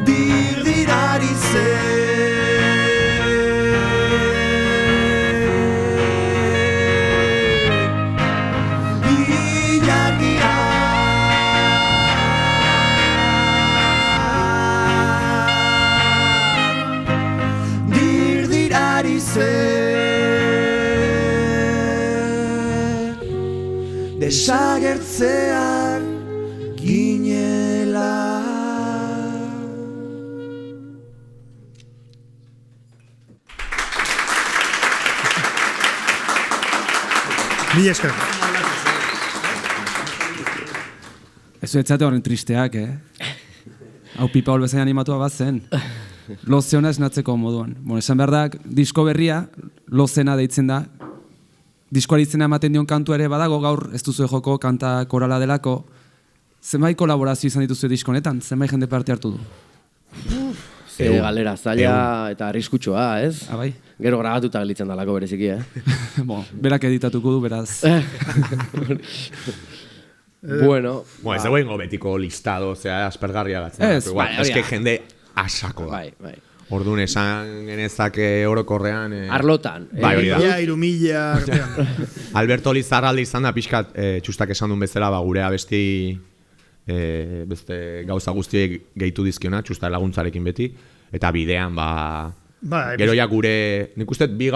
Dirdirari desagertzean ginela. Mila esker. Ez etzate horren tristeak, Hau pipa holbezain animatua bat zen. Lozeona esnatzeko moduan. Esan behar da, disko berria, lozena deitzen da. Diskoari izena ematen dion kantu ere badago, gaur ez duzu joko kanta korala delako. Zenbait kolaborazio izan dituzu disko honetan? Zenbait jende parte hartu du? Galera zaila eta arriskutsua, ez? Bai. Gero grabatuta gelitzen dalako bereziki, Berak editatuko du, beraz. Bueno. Ez dagoengo betiko listado, aspergarria gatzen. Ez, Es que jende asako da. Bai. Orduan esan genezake orokorrean... Arlotan. Bai, hori da. 1000 artean. Alberto Lizarralde izan da pixkat, txustak esan duen bezala, ba, gure abesti beste gauza guztiek gehitu dizkiona, txusta laguntzarekin beti, eta bidean, Ba, gero ja gure, nik uste bi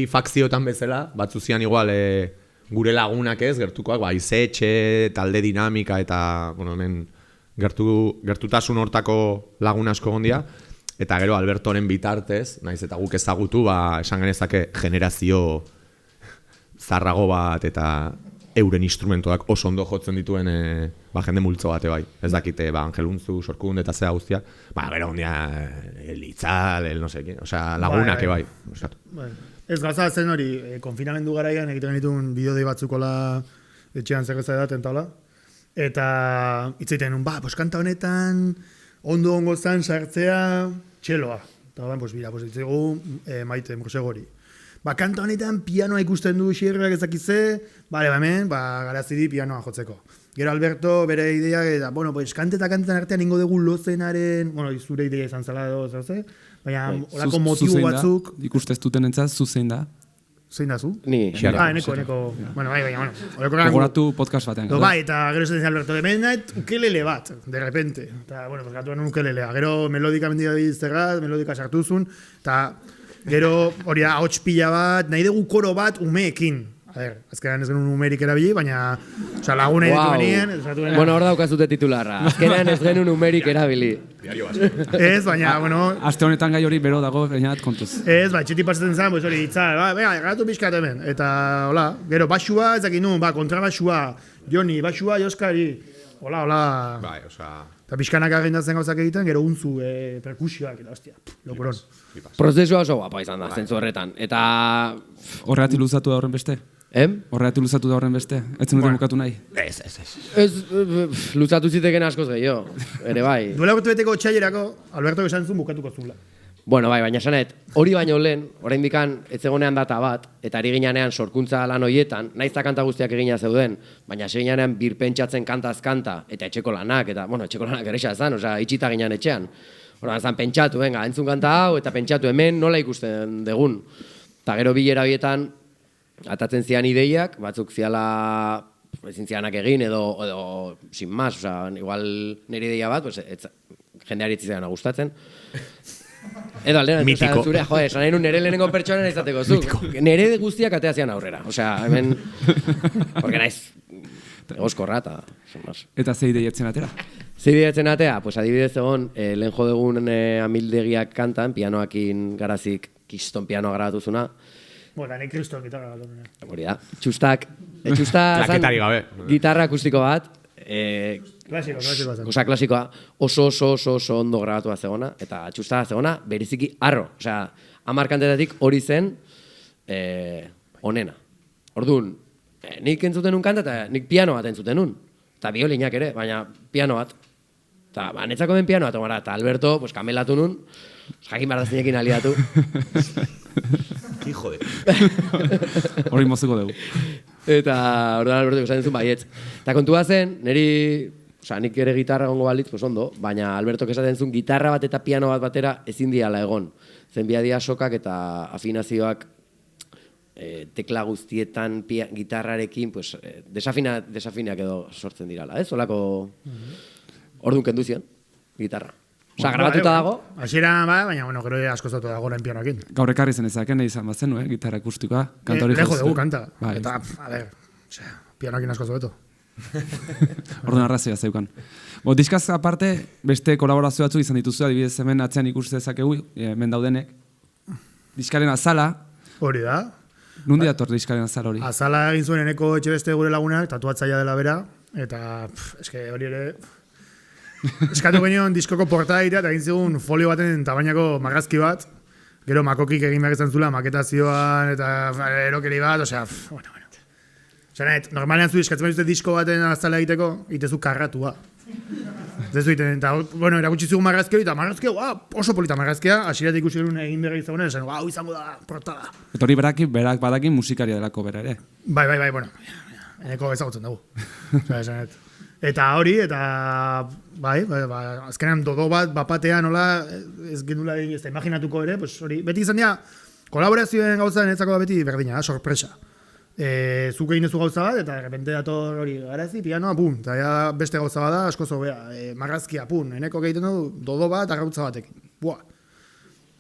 fakziotan bezala, batzu zian igual gure lagunak ez, gertukoak, izetxe, talde dinamika eta, bueno, hemen gertutasun hortako lagun asko gondia, eta gero Albertoren bitartez, naiz eta guk ezagutu, esan genezake generazio zarrago bat eta euren instrumentoak oso ondo jotzen dituen jende multzo bate bai. Ez dakite, Angeluntzu, Sorkund eta zea guztia. Gero ondia, Litzal, no sé, osea, lagunak bai. Ez gaza zen hori, konfinamendu garaian egiten dituen bideodei batzukola etxean zerreza edaten taula. Eta hitzaiten pues kanta honetan ondo ongo zan sartzea txeloa. Eta hitzaigu Maite Murxegori. Kanta honetan pianoa ikusten du xierrak ezakize, hemen, garaziri pianoa jotzeko. Gero Alberto bere idea, eta, kante eta kantetan artean ingo dugu lozenaren, zure idea izan zela edo, baina olako motibo batzuk... Ikustez duten entzat, zuzein da? Zein da zu? Ni. Eneko. Baina. Gogoratu podcast batean. Eta gero ez Alberto, hemen nahet ukelele bat, de repente. Eta, gatuan ukelelea. Gero melodika mendia bizterrat, melodika sartuzun, eta... Gero, hori da, ahots pila bat, nahi dugu koro bat umeekin. Azkenean ez genuen umerik erabili, baina laguna ditu benien. Bueno, hor daukazute titularra. Azkenean ez genuen umerik erabili. Ez, baina, Aste honetan gai hori bero dago, bainat kontuz. Ez, txeti pasatzen zen, hori itzal, gatu pixkat hemen. Eta, hola, gero, basua, ez dakit nun, kontrabasua, Joni, basua, Joskari. Hola. Bai, osea... Eta pixkanak agendatzen gauzak egiten, gero untzu, perkusioak, eta hostia, lokuron. Prozesua oso guapa izan da, zentzu horretan. Eta... Horregatik luzatu da horren beste? Horregatik luzatu da horren beste? Ez zenuten bukatu nahi? Ez, luzatu ziteken askoz gehiago, ere bai. Duela beteko txailerako, Alberto esan zuen bukatuko zula. Bueno, bai, baina esanet, hori baino lehen, oraindikan ez zegonean data bat, eta ari ginean sorkuntza lan horietan, naizta kanta guztiak egina zeuden, baina hasi ginean birpentsatzen kantaz kanta, eta etxeko lanak, eta, etxeko lanak erresa zan, itxita ginean etxean. Horan zan pentsatu, entzun kanta hau, eta pentsatu hemen nola ikusten degun. Eta gero bilera horietan, atatzen zian ideiak, batzuk ziala ezin zianak egin, edo sin más, igual nire ideia bat, jendeari zian gustatzen. Edo alderan, zure, esan nahi nun nire lehenengo pertsonen izateko zu. Nire guztiak ateazian aurrera. Hemen, porque naiz, egoskorra eta... Eta ze ideietzen atera? Ze ideietzen atea? Pues adibidez egon, lehen jodegun amildegiak kantan, pianoakin garazik kiston pianoa grabatuzuna. Nik kriston gitarra gatonen. Hori da, txustak zan, gitarra akustiko bat, klasikoa, oso ondo grabatua zegona, eta txusta zegona, beriziki arro. Osea, 10 kantetatik hori zen onena. Orduan, nik entzuten un kanta, eta nik piano bat entzuten un. Eta biolinak ere, baina piano bat. Eta, netzako den piano bat, eta Alberto, kamelatu nun, jakin behar da zinekin aliatu. Hijo de... Hori mozuko dugu. Eta orduan Alberto esan duzun baietz. Eta kontua zen, nik ere gitarra gongo balitz, ondo, baina Alberto esaten zuen gitarra bat eta piano bat batera ezin diala egon. Zen dia sokak eta afinazioak tekla guztietan gitarrarekin desafinak edo sortzen dirala, ez? Olako orduan kendu zian, gitarra. Grabatuta dago. Hasiera, baina, gero askozatu dago orain pianoakin. Gaur ekarri zen ezaken, izan bat zen, gitarra akustikoa. Lejo dugu kanta. Eta, pianoakin askoz beto. Orduan arrazioa zeukan. Diskaz aparte, beste kolaborazio batzuk izan dituzu, adibidez hemen atzean ikuste dezakegu, hemen daudenek. Diskaren azala. Hori da. Nundi dator diskaren azala hori? Azala egin zuen eneko etxe beste gure lagunak, tatuatzaia dela bera, eta eske hori ere... Eskatu genion diskoko portaira eta egin zigun folio baten tabainako marrazki bat. Gero makokik egin behar izan zula maketazioan eta erokeri bat, bueno. Normalean zu eskatzen behar disko baten azala egiteko, itezu karratua. Ez du iten, eta, erakutsi zigun marrazki hori, eta marrazki, oso polita marrazkia, asiratik ikusi egin behar izagunen, esan, izango da, portada. Eta hori berak badakin musikaria delako bera ere. Bai, bueno, eneko ezagutzen dugu. Eta hori, eta bai, azkenean dodo bat, bapatean, nola, ez genula ez da imaginatuko ere, pues hori, beti izan dira, kolaborazioen gauza netzako da beti berdina, sorpresa. Zuk egin duzu gauza bat, eta de repente dator hori, garazi, pianoa, pum, eta ja beste gauza bat da, asko zobea, marrazkia, pum, eneko egiten du, dodo bat, arrautza batekin. Buah.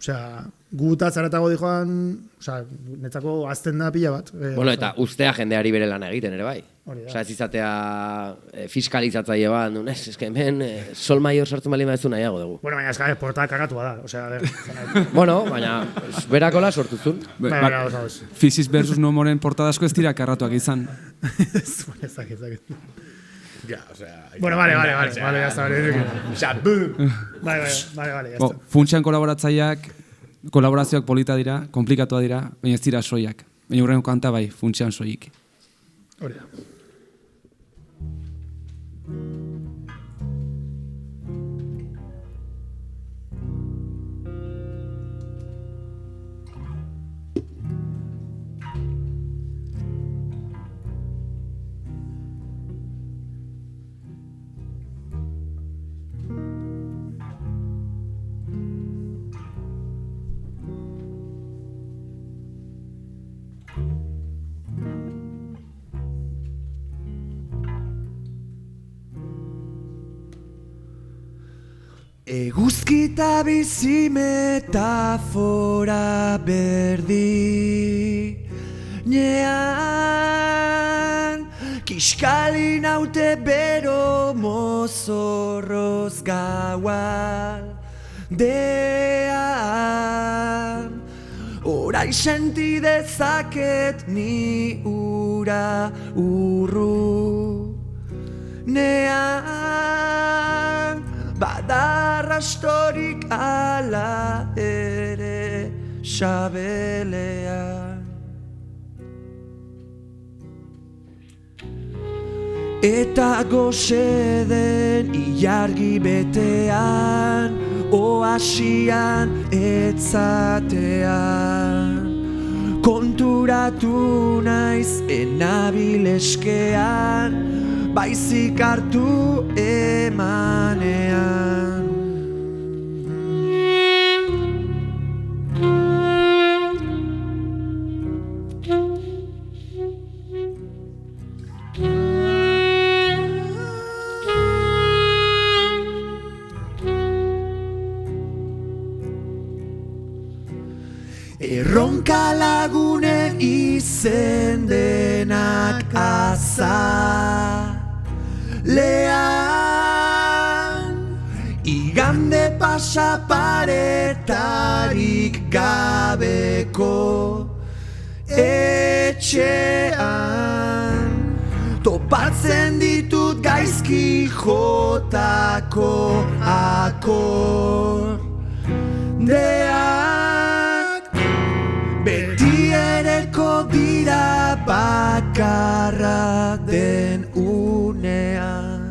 Osea, guta zaratago dijoan, osea, netzako azten da pila bat. Bueno, eta ustea jendeari bere lana egiten ere bai. Osea, ez izatea fiskalizatzaile bat, eske hemen sol maior sartzen bali maezu nahiago dugu. Bueno, baina eska, porta kagatua da, osea, Bueno, baina berakola sortuzun. Baina, Physis versus Nomoren portada asko ez dira karratuak izan. Ezakit. Ja, osea... Bueno, vale, ya está, vale, ya está. Funtsean kolaborazioak polita dira, komplikatua dira, baina ez dira soiak. Baina hurrengo kanta bai, funtsean soik. Hori da. Eguzkita bizi metafora berdi nean kiskali naute bero mozorroz gaual dean orai senti dezaket ni ura urru nean badarrastorik ala ere sabelean eta goseden ilargi betean oasian etzatean konturatu naiz enabileskean baizik hartu emanean. Erronka lagunen izen denak azalean igande pasaparetarik gabeko etxean topatzen ditut gaizki jotako akordeak beti ereko dira bakarra den unean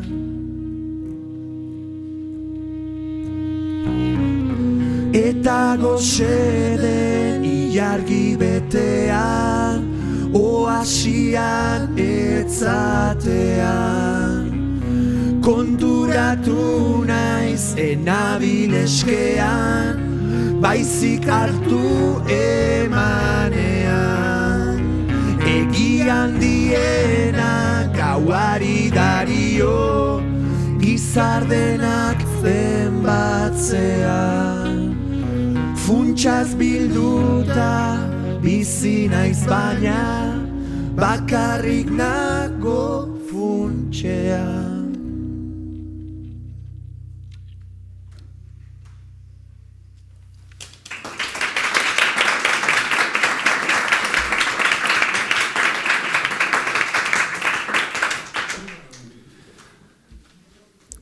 eta goseden ilargi betean oasian etzatean konturatu naiz enabileskean baizik hartu emanean egian diena gauari dario gizardenak zenbatzean funtsaz bilduta bizi naiz baina bakarrik nago funtsean.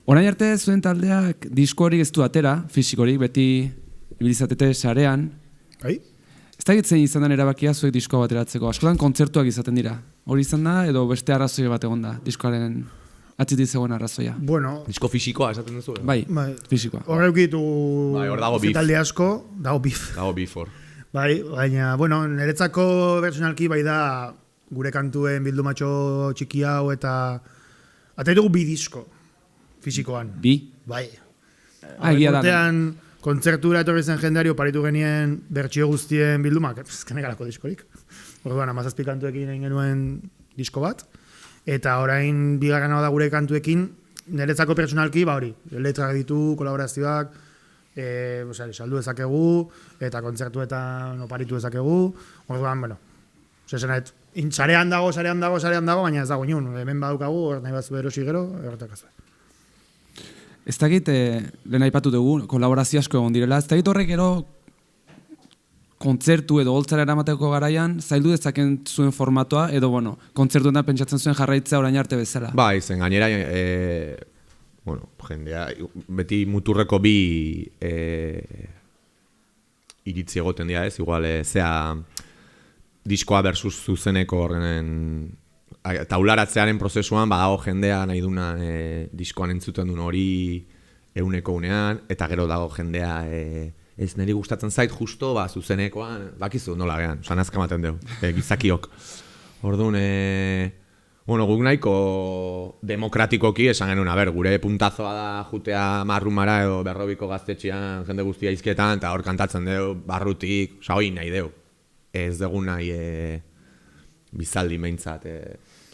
Orain arte zuen taldeak disko hori ez du atera, fisikorik, beti ibilizatete sarean. Bai? Ez da gitzen izan den erabakia zuek diskoa bateratzeko. Askotan kontzertuak izaten dira. Hori izan da, edo beste arrazoi bat egon da, diskoaren atzitik zegoen arrazoia. Bueno, Disko fisikoa esaten duzu? Bai, fisikoa. Hor eukitu Bai, hor dago beef. talde asko, dago beef. Dago before. Bai, baina, bueno, niretzako personalki bai da gure kantuen bildumatxo txiki hau eta Ataitu 2 disko, fisikoan. Bi? Bai. Egia da. Urtean, kontzertura etorri zen jendeari oparitu genien bertsio guztien bildumak, ezkenegalako diskorik. Orduan, 17 kantuekin egin genuen disko bat, eta orain bigarren hau da gure kantuekin, niretzako pertsonalki, hori, letrak ditu, kolaborazioak, saldu ezakegu, eta kontzertuetan oparitu ezakegu, orduan, zesenet, sarean dago, baina ez dago inun, hemen badukagu, hor nahi batzu erosi gero, erretakazue. Ez dakit, lehen aipatu dugu, kolaborazio asko egon direla, ez dakit horrek ero kontzertu edo holtzara eramateko garaian, zaildu dezaken zuen formatua, edo, kontzertuetan pentsatzen zuen jarraitzea orain arte bezala. Ba, izen, gainera, jendea, beti muturreko bi iritzi egoten dira, ez? Igual, diskoa versus zuzeneko horrenen taularatzearen prozesuan, badago jendea nahi duna diskoan entzuten duen hori euneko unean, eta gero dago jendea ez niri gustatzen zait justo, zuzenekoan, bakizu nola gehan, sanazka ematen dugu, gizakiok. Orduan, guk nahiko demokratikoki esan genuen, gure puntazoa da jutea Marrumara edo Berrobiko gaztetxean jende guztia izketan, eta hor kantatzen dugu, barrutik, hori nahi dugu. Ez dugu nahi bizaldi meintzat,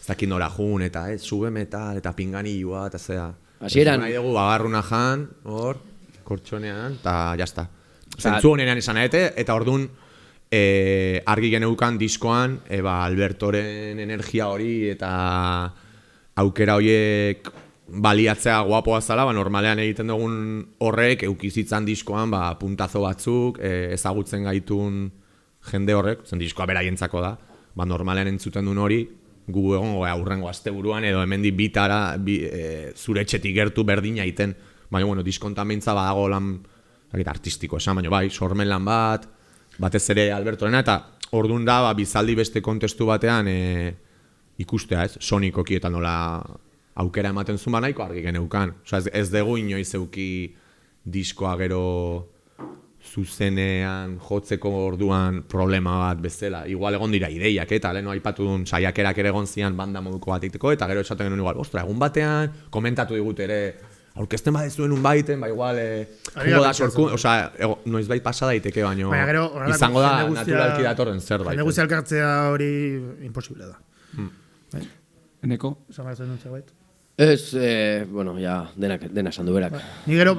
zakin nora jun, eta sube metal, eta pinganilua, eta zea. Hasieran nahi dugu, bagarruna jan, hor, kortxonean, eta jazta. Zentzu honean esan eta orduan argi geneukan diskoan Albertoren energia hori eta aukera horiek baliatzea guapoa zala, normalean egiten dugun horrek eukizitzan diskoan puntazo batzuk ezagutzen gaitun jende horrek, zen diskoa beraientzako da, normalean entzuten duen hori gu egon aurrengo asteburuan edo hemendik bitara zure etxetik gertu berdina iten, baina diskontan beintza badago lan artistiko esan, baina sormen lan batez ere Albertorena, eta orduan da, bizaldi beste kontestu batean ikustea, sonikoki eta nola aukera ematen zuen nahiko argi geneukan. Ez dugu inoiz euki diskoa gero zuzenean jotzeko orduan problema bat bezala. Igual egon dira ideiak, eta leheno aipatu duen saiakerak ere egon zian banda moduko bat egiteko, eta gero esaten genuen igual, egun batean, komentatu digut ere, aurkezten badezuen baiten, igual, jungo da sorku, noiz bait pasa daiteke, baino, izango da naturalki datorren zerbait. Jende guztia elkartzea hori imposible da. Eneko? Esan behar zuen zerbait? Ez, dena esan du berak. Ni gero,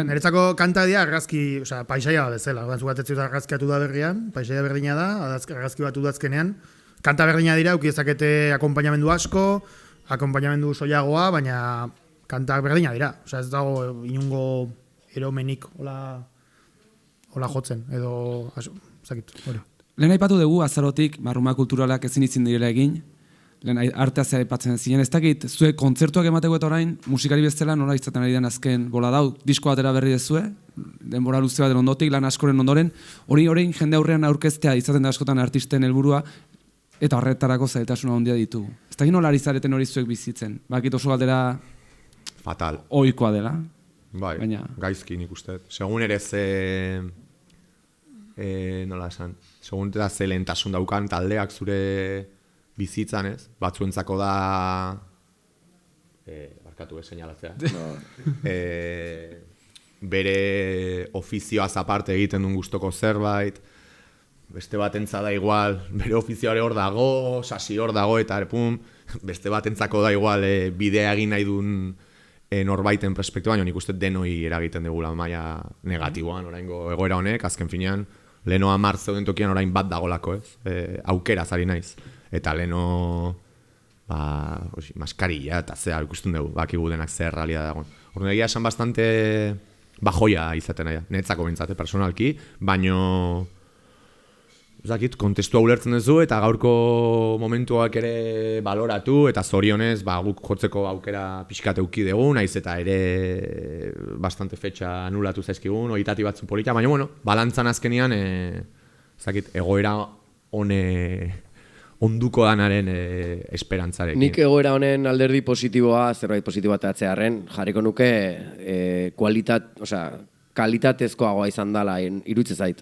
niretzako kanta dira argazki, paisaia bezala. Zugatetzu da argazkiatu da berrian, paisaia berdina da, argazki bat udazkenean. Kanta berdina dira, ukiezakete akompainamendu asko, akompainamendu soilagoa, baina kantak berdina dira. Ez dago inungo eromenik hola jotzen, edo zakit, hori. Lehen aipatu dugu azarotik Marruma kulturalak ezin izin direla egin, lehen artea zea aipatzen ziren, ez dakit, zuek kontzertuak emateko eta orain musikari bezala nola izaten ari den azken bola dau, disko batera berri dezue, denbora luze baten ondotik, lan askoren ondoren, hori jende aurrean aurkeztea izaten da askotan artisten helburua, eta horretarako zailtasuna handia ditugu. Ez dakit nola ari zareten hori zuek bizitzen, bakit oso galdera fatal. Ohikoa dela. Bai, gaizki nik uste. Segun ere nola esan, segun eta ze lehentasun daukan taldeak zure bizitzan ez, batzuentzako da barkatu seinalatzea. Bere ofizioaz aparte egiten duen gustoko zerbait, beste batentza da igual, bere ofizioare hor dago, sasi hor dago eta beste batentzako da igual bidea egin nahi duen norbaiten perspektu, baina nik uste denoi eragiten dugula maila negatiboan, oraingo egoera honek, azken finean, leheno 10 zeuden tokian orain bat dagolako, ez? Aukera zari naiz. Eta leheno, maskarilla eta zea ikusten dugu, bakigu denak zer realia dagoen. Orduan egia esan bastante bajoia izaten nahi, netzako bintzate personalki, baino kontestua ulertzen duzu eta gaurko momentuak ere baloratu eta zorionez guk jotzeko aukera pixkat euki dugu, naiz eta ere bastante fetxa anulatu zaizkigun, oitati batzu polita, baina balantzan azkenian egoera onduko danaren esperantzarekin. Nik egoera honen alderdi positiboa, zerbait positiboa atzearren, jarriko nuke kalitatezkoagoa izan dela irutze zait.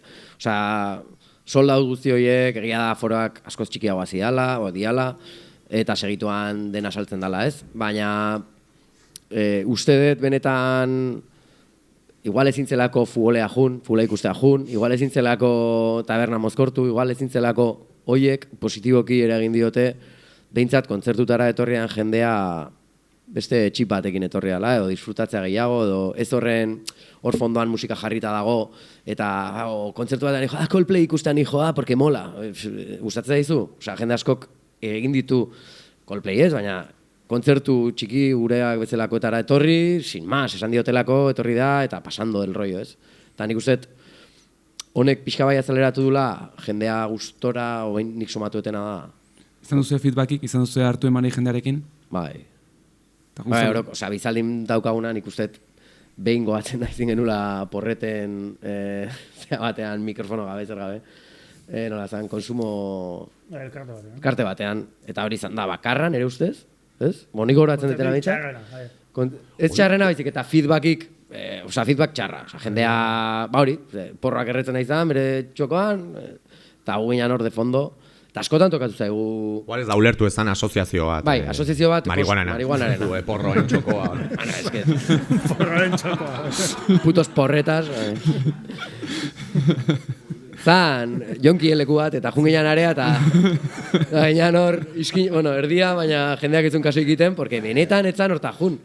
Soldadu guzti horiek, egia da foroak askoz txikiagoa ziala, diala, eta segituan dena saltzen dela, ez? Baina uste dut benetan igual ezintzelako futbolea jun, futbola ikustea jun, igual ezintzelako taberna mozkortu, igual ezintzelako hoiek positiboki eragin diote behintzat kontzertutara etorrian jendea beste txip batekin etorriala, edo disfrutatzea gehiago, edo ez horren hor fondoan musika jarrita dago, eta kontzertu batean nijoa, Coldplay ikustean nijoa, porque mola. Gustatzen daizu? Osea, jende askok egin ditu Coldplay ez, baina kontzertu txiki gureak bezalakoetara etorri, sin más, esan diotelako, etorri da, eta pasando del rollo, ez? Eta nik uste, honek pixka bai azaleratu dula, jendea gustora, obein nik somatuetena da. Izan duzu feedbackik, izan duzu hartu emani jendearekin? Bai. Osea, bizaldin daukaguna nik uste behin goatzen da izin genula porreten zea batean mikrofono gabe, zer gabe. Nola zan, konsumo karte batean. Eta hori izan da, bakarran, ere ustez? Ez? Monik horatzen dutela bintzak? Ez txarrena baizik eta feedbackik, osea, feedback txarra. Osea, jendea, ba hori, porroak erretzen da izan, bere txokoan, eta gu ginen hor de fondo. Eta askotan tokatu zaigu... Igual ez da ulertu ezan asoziazio bat. Bai, asoziazio bat... Marihuanarena. Porroen txokoa. Porroen txokoa. Putos porretas. Zan, jonkien leku bat, eta jungian area, eta... Gainan hor, erdia, baina jendeak ezun kaso ikiten, porque benetan etzan horta jun.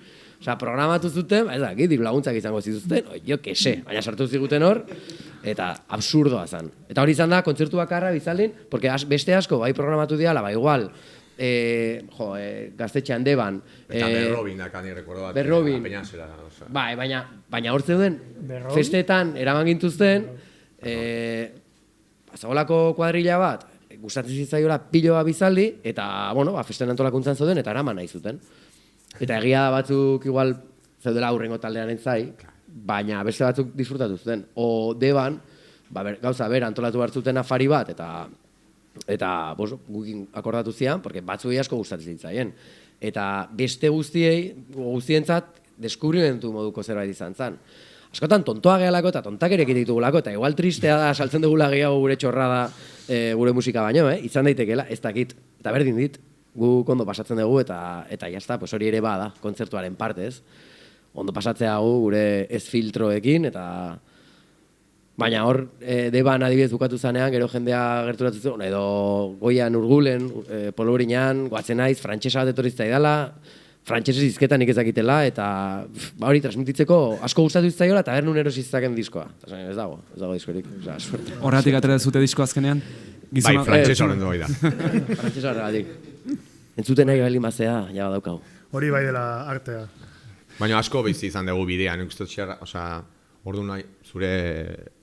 Osa, programatu zuten, ez da, diru laguntzak izango zituzten, jo, kese, baina sartu ziguten hor, eta absurdoa zan. Eta hori izan da, kontzertu bakarra bizaldin, porque beste asko, bai programatu diala, bai igual, gaztetxean deban. Eta Berrobin dakan, rekordo bat. Berrobin. Bai, baina hor zeuden, festetan eraman gintuzten, zagolako kuadrilla bat, gustatzen zitzaiola piloa bizaldi, eta, bueno, festen antolakuntzan zeuden, eta eraman nahi zuten. Eta egia batzuk igual zeudela aurrengo taldean entzai, baina beste batzuk disfrutatu zuten. O deban, gauza bera antolatu hartzuten afari bat, eta gukin akordatu zian, porque batzuei asko gustatzen zitzaien. Eta beste guztientzat deskubrimentu moduko zerbait izan zen. Askotan tontoa gehalako eta tontakerik ditugulako, eta igual tristea da saltzen dugula gehiago gure txorrada gure musika baino, izan daitekeela, ez dakit, eta berdin dit, gu ondo pasatzen dugu, eta jazta, hori ere bada, kontzertuaren partez. Ondo pasatzea gure ez filtroekin, eta... Baina hor, deban adibidez bukatu zanean, gero jendea gerturatu zuen, edo goian urgulen, polborinan, goatzen naiz, frantsesa bat etorri zitzaidala, frantsesez hizketan nik ezakitela, eta hori transmititzeko asko gustatu zitzaiola, eta bernun erosi zitzaken diskoa. Ez dago diskorik. Horregatik atera zute disko azkenean? Bai, frantsesa horren doi da. Frantsesa horregatik. Entzuten nahi bali mazea, ja badaukagu. Hori bai dela artea. Baina asko bizi izan dugu bidean, nik uste txerra, ordu nahi, zure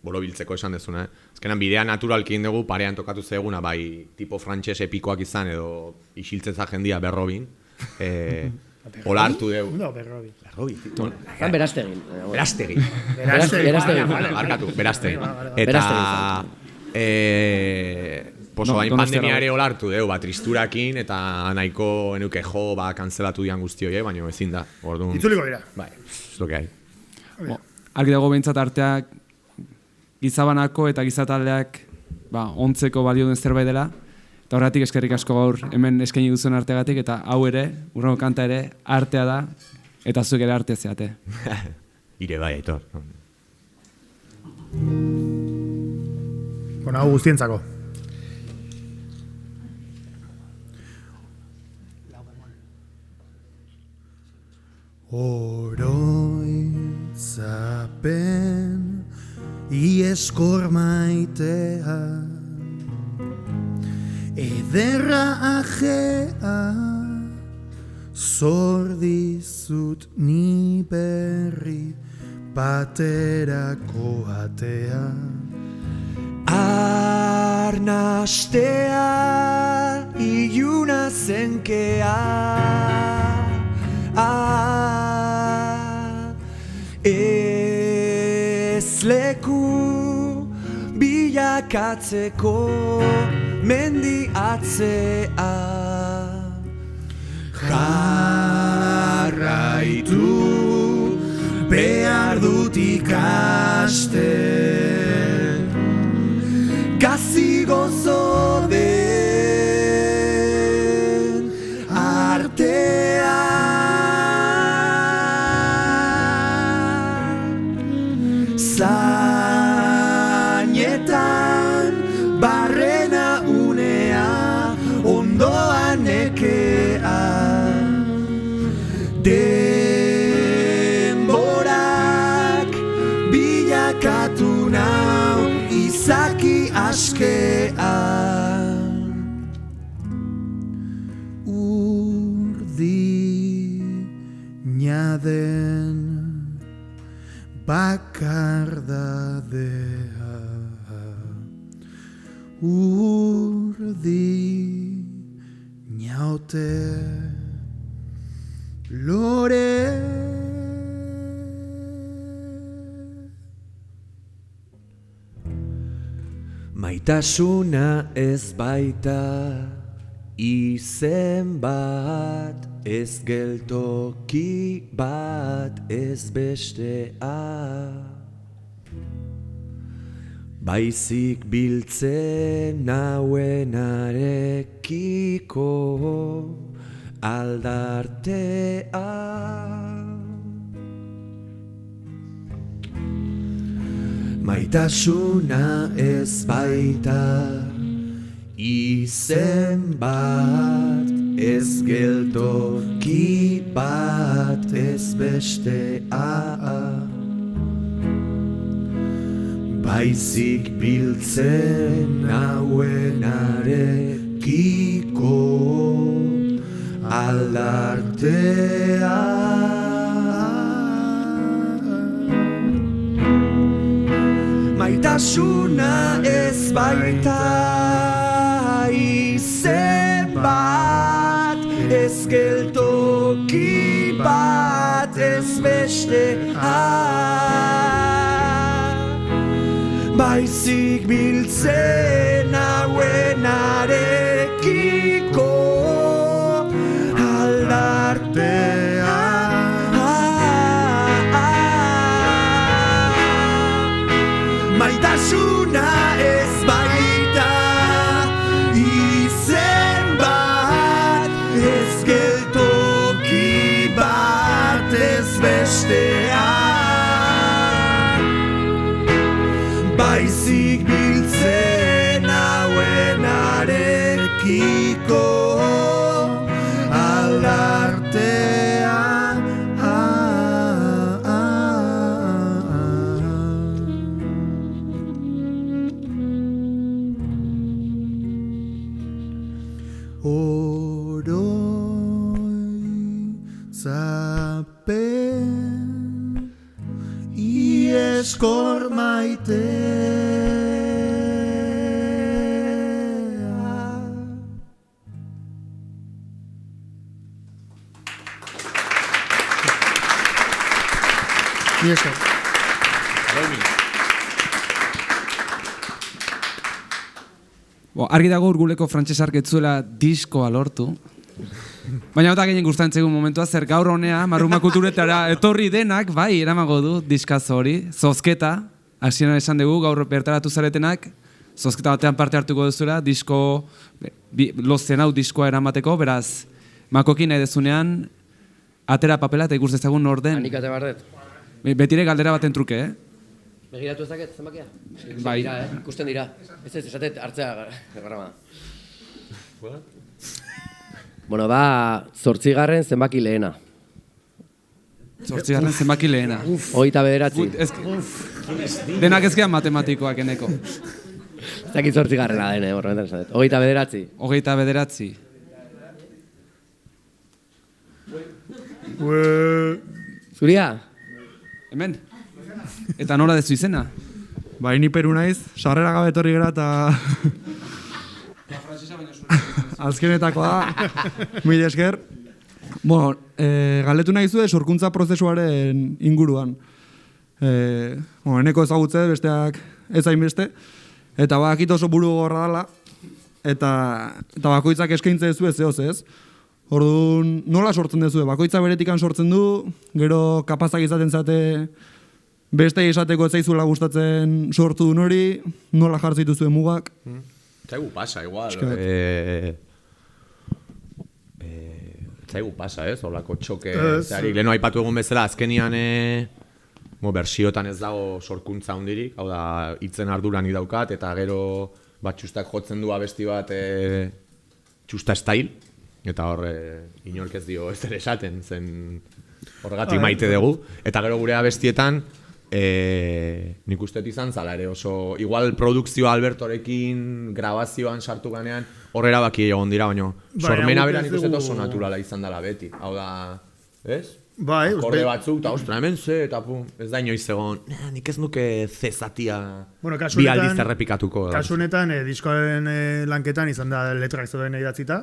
borobiltzeko esan dezuna, Azkenan bidea naturalkin dugu, parean tokatu zeguna, bai tipo frantxez epikoak izan, edo isiltzen za jendia Berrobin. Hola hartu dugu. No, Berrobin. Berrobin. Berastegin. Berastegin. Arkatu, Berastegin. Eta... Poso hain pandemia ere hola hartu dugu, tristurakin, eta nahiko enuke jo, kanzelatu dian guzti horiek, baina ezin da. Itzuliko dira. Bai, ez lo que hai. Argi dago behintzat arteak gizabanako eta gizataldeak ontzeko balio duen zerbait dela. Eta horretik eskerrik asko gaur hemen eskaini duzuen arteagatik, eta hau ere, urrengo kanta ere, artea da, eta zuek ere arte zeate. Ire bai, Aitor. Hau guztientzako. Oroitzapen ieskor maitea ederra ajea zor dizut ni berri baterako atea arnastea iluna zenkea ez leku bilakatzeko mendi atzea jarraitu behar dut ikasten gazi gozo den bilakatu nau izaki askean. Urdina den bakardadea, urdina ote lore. Maitasuna ez baita izen bat, ez geltoki bat, ez bestea. Baizik biltzen nauenarekiko aldartea. Maitasuna ez baita izen bat, ez geltoki bat, ez bestea. Baizik biltzen nauenarekiko aldartea. Maitasuna ez baita izen bat, ez geltoki bat, ez bestea. Baizik biltzen nauenarekiko aldartea. Maitasuna ez baita izen bat, ez geltoki bat, ez bestea. Baizik biltzen nauenarekiko aldartea. Oroitzapen ieskor maitea. Ni esker. Argi dago Urguleko frantsesark ez zuela diskoa lortu. Baina eta gehien gustatzen zaigun momentua, zer gaur honea Marruma kulturetara etorri denak, bai, eramago du diskazo hori, zozketa, hasieran esan dugu, gaur bertaratu zaretenak, zozketa batean parte hartuko duzuela, disko, lozen hau diskoa eramateko, beraz, makoki nahi dezunean, atera papela eta ikus dezagun orden. Anikate bardet. Betire galdera baten truke, Begiratu ezaket, zenbakia? Bai. Ikusten dira. Ez esatet hartzea garrama. Bueno, 8. zenbaki lehena. 8. zenbaki lehena. 29. Denak ezkean matematikoak eneko. Ez dakit 8. den, horretan esatet. 29. 29. Zuria? Hemen. Eta nola dezu izena? Ba, ni Peru naiz, sarrera gabe etorri gara eta... Azkenetako da, mila esker. Bueno, galdetu nahi zuen sorkuntza prozesuaren inguruan. Eneko ezagutze, besteak ez hainbeste. Eta bakit oso buru gorra dela. Eta bakoitzak eskaintze zuen zehoz ez. Orduan, nola sortzen dezue? Bakoitza beretikan sortzen du, gero kapazak izaten zate beste izateko ez zaizula gustatzen sortu duen hori, nola jartzitu zuen mugak? Zaigu pasa, igual. Zaigu pasa, ez? Olako txoke. Leheno aipatu egun bezala, azkenian bersiotan ez dago sorkuntza hundirik, hau da, hitzen arduran idaukat, eta gero txustak jotzen du abesti bat txusta style, eta hor inork ez dio ez ere esaten, zen horregatik maite dugu. Eta gero gure abestietan, nik uste izan zala ere oso, igual produkzioa Albertorekin grabazioan sartu ganean, horrera baki egon dira, baina sormena bera nik uste oso naturala izan dela beti. Hau da, ez? Bai, Akorde batzuk, eta ostra, hemen ze, eta ez da inoiz egon, nik ez nuke zezatia bi aldiz errepikatuko. Kasu honetan, diskoaren lanketan izan da letrak zeuden idatzita,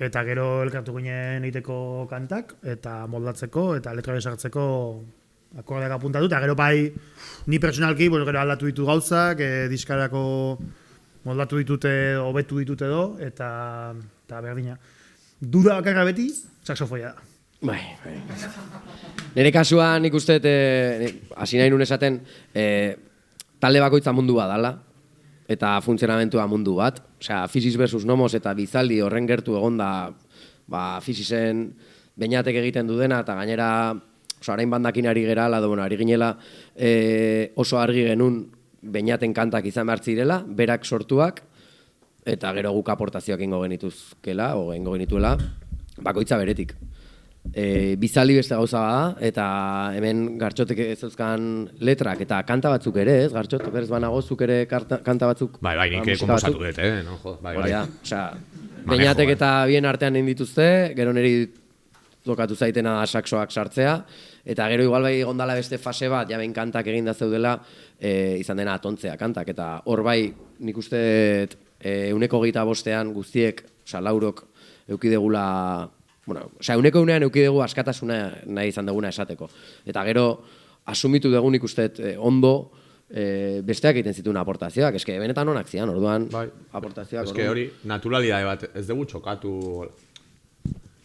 eta gero elkartu ginen egiteko kantak, eta moldatzeko, eta letra sartzeko akordeak apuntatu, eta gero bai, ni personalki, gero aldatu ditu gauzak, diskarako moldatu ditute, hobetu ditute edo, eta berdina. Duda bakarra beti, saxofoia da. Bai. Nire kasuan nik uste, hasi nahi nun esaten, talde bakoitza mundu bat dala, eta funtzionamentua mundu bat. Osea, Physis versus Nomos eta Bizaldi horren gertu egonda, Physisen beinatek egiten du dena, eta gainera, orain bandakin ari gera, ari ginela, oso argi genuen beinaten kantak izan behar zirela, berak sortuak, eta gero guk aportazioak ingo genituzkela, o ingo genituela, bakoitza beretik. Bizaldi beste gauza bada, eta hemen Gartxotek ez euskan letrak, eta kanta batzuk ere, ez, Gartxot, berez banago, zuk ere kanta batzuk. Bai, nik komposatu dut, no? Bai. Osea, beinatek eta bien artean indituzte, gero niri tokatu zaitena da saxoak sartzea, eta gero igual bai gondala beste fase bat, ja behin kantak eginda zeudela, izan dena atontzea kantak, eta hor bai nik uste 125 guztiek, osea, laurok eukidegula, osea, 100% eukidegu askatasuna nahi izan duguna esateko. Eta gero, asumitu dugun ikusten ondo, besteak egiten zituen aportazioak. Eske, benetan onak zian, orduan, aportazioak. Eske hori, naturalidade bat, ez dugu txokatu,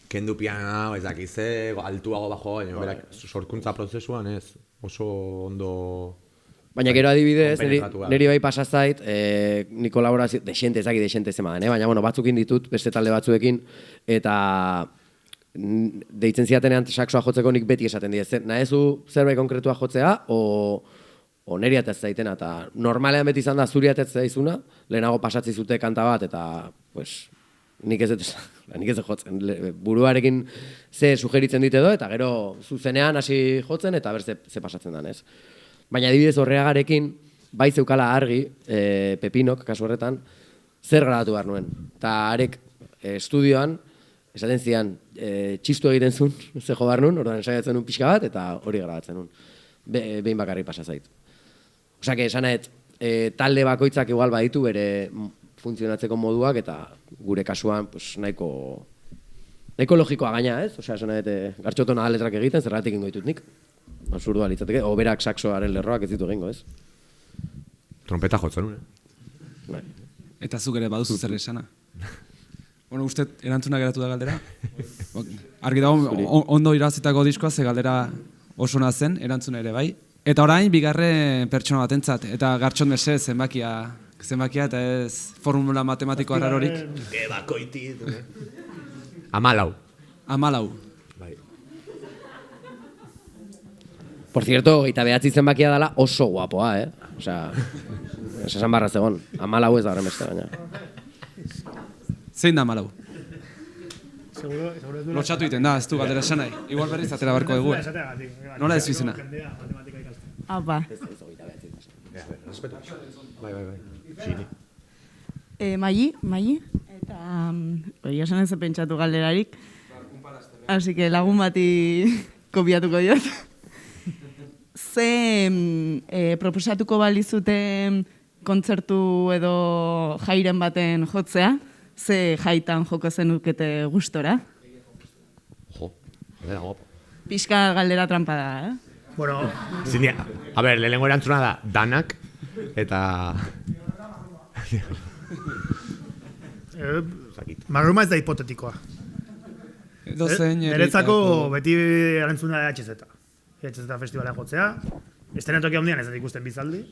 kendu piana, ez dakize, altuago bajo, berak, sorkuntza prozesuan ez, oso ondo... Baina gero adibidez, niri bai pasazait, ni kolaborazio, desente zemaden, baina batzukin ditut, beste talde batzuekin, eta deitzen ziatenean saxoa jotzeko nik beti esaten diez. Nahezu zerbait konkretua jotzea, o neri atez zaitena, eta normalean beti izan da zuri atez zaizuna, lehenago pasatzi zute kanta bat, eta nik ez jotzen. Buruarekin ze sugeritzen dit edo, eta gero zuzenean hasi jotzen, eta ber ze pasatzen dan, ez? Baina adibidez Horreagarekin, bai zeukala argi, Pepinok, kasu horretan, zer grabatu behar nuen. Eta arek estudioan, esaten zian, txistu egiten zuen, ze jo behar nuen, orduan ensaiatzen nuen pixka bat, eta hori grabatzen nuen. Behin bakarri pasa zait. Osea, esanet, talde bakoitzak igual baditu bere funtzionatzeko moduak, eta gure kasuan nahiko logikoa gaina, ez? Osea, esanet, Gartxotona letrak egiten, zergatik ingo ditut nik. Absurdua litzateke, oberak saxoaren lerroak ez ditu egingo, ez? Trompeta jotzen nuen, Bai. Eta zuk ere baduzu zer esana. Uste erantzuna geratu da galdera? Argi dago, ondo irazitako diskoa, ze galdera oso zen, erantzuna ere bai. Eta orain, bigarren pertsona batentzat, eta Gartxot mese zenbakia, eta ez formula matematiko arrarorik. Bakoitit. 14. 14. Bai. Por cierto, 29 zenbakia dela oso guapoa, Osea, esan barra zegon. 14 ez da horren beste, baina. Zein da 14? Seguro Lotxatu iten da, ez du galdera esan nahi. Igual berriz atera barko dugu. Nola ez izena? Apa. Bai. Mai. Eta, hori esan ez pentsatu galderarik. Así que lagun bati kopiatuko diot. Ze proposatuko balizute kontzertu edo jairen baten jotzea, ze jaitan joko zenukete gustora? Jo, galdera guapo. Pixka galdera trampa da, Bueno, a ber, lehenengo erantzuna da, danak, eta... Marruma ez da hipotetikoa. Niretzako beti erantzuna da HZ. HZ festivala jotzea. Estenatoki handian ez da ikusten Bizaldi.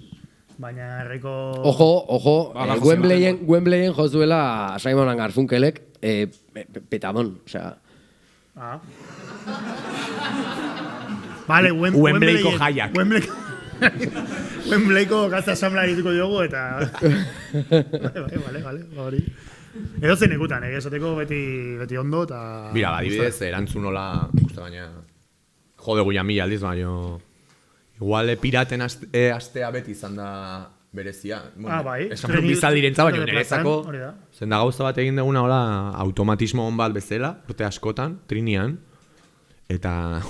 Baina herriko... Ojo, Wembleyen jozuela Simon & Garfunkelek petadon, osea... Vale, Wembleyko jaiak. Wembleyko gazte asamblea dituko diogu eta... Vale, hori. Edo zen ikutan, esateko beti ondo eta... Bira, adibidez, erantzun nola, uste baina... Jode guia mila aldiz, baina... igual piraten astea beti izan da berezia. Bueno, bai. esan bizaldirentza, baina niretzako hori da. zen da gauza bat egin duguna hola automatismo on bat bezala, urte askotan, trinian, eta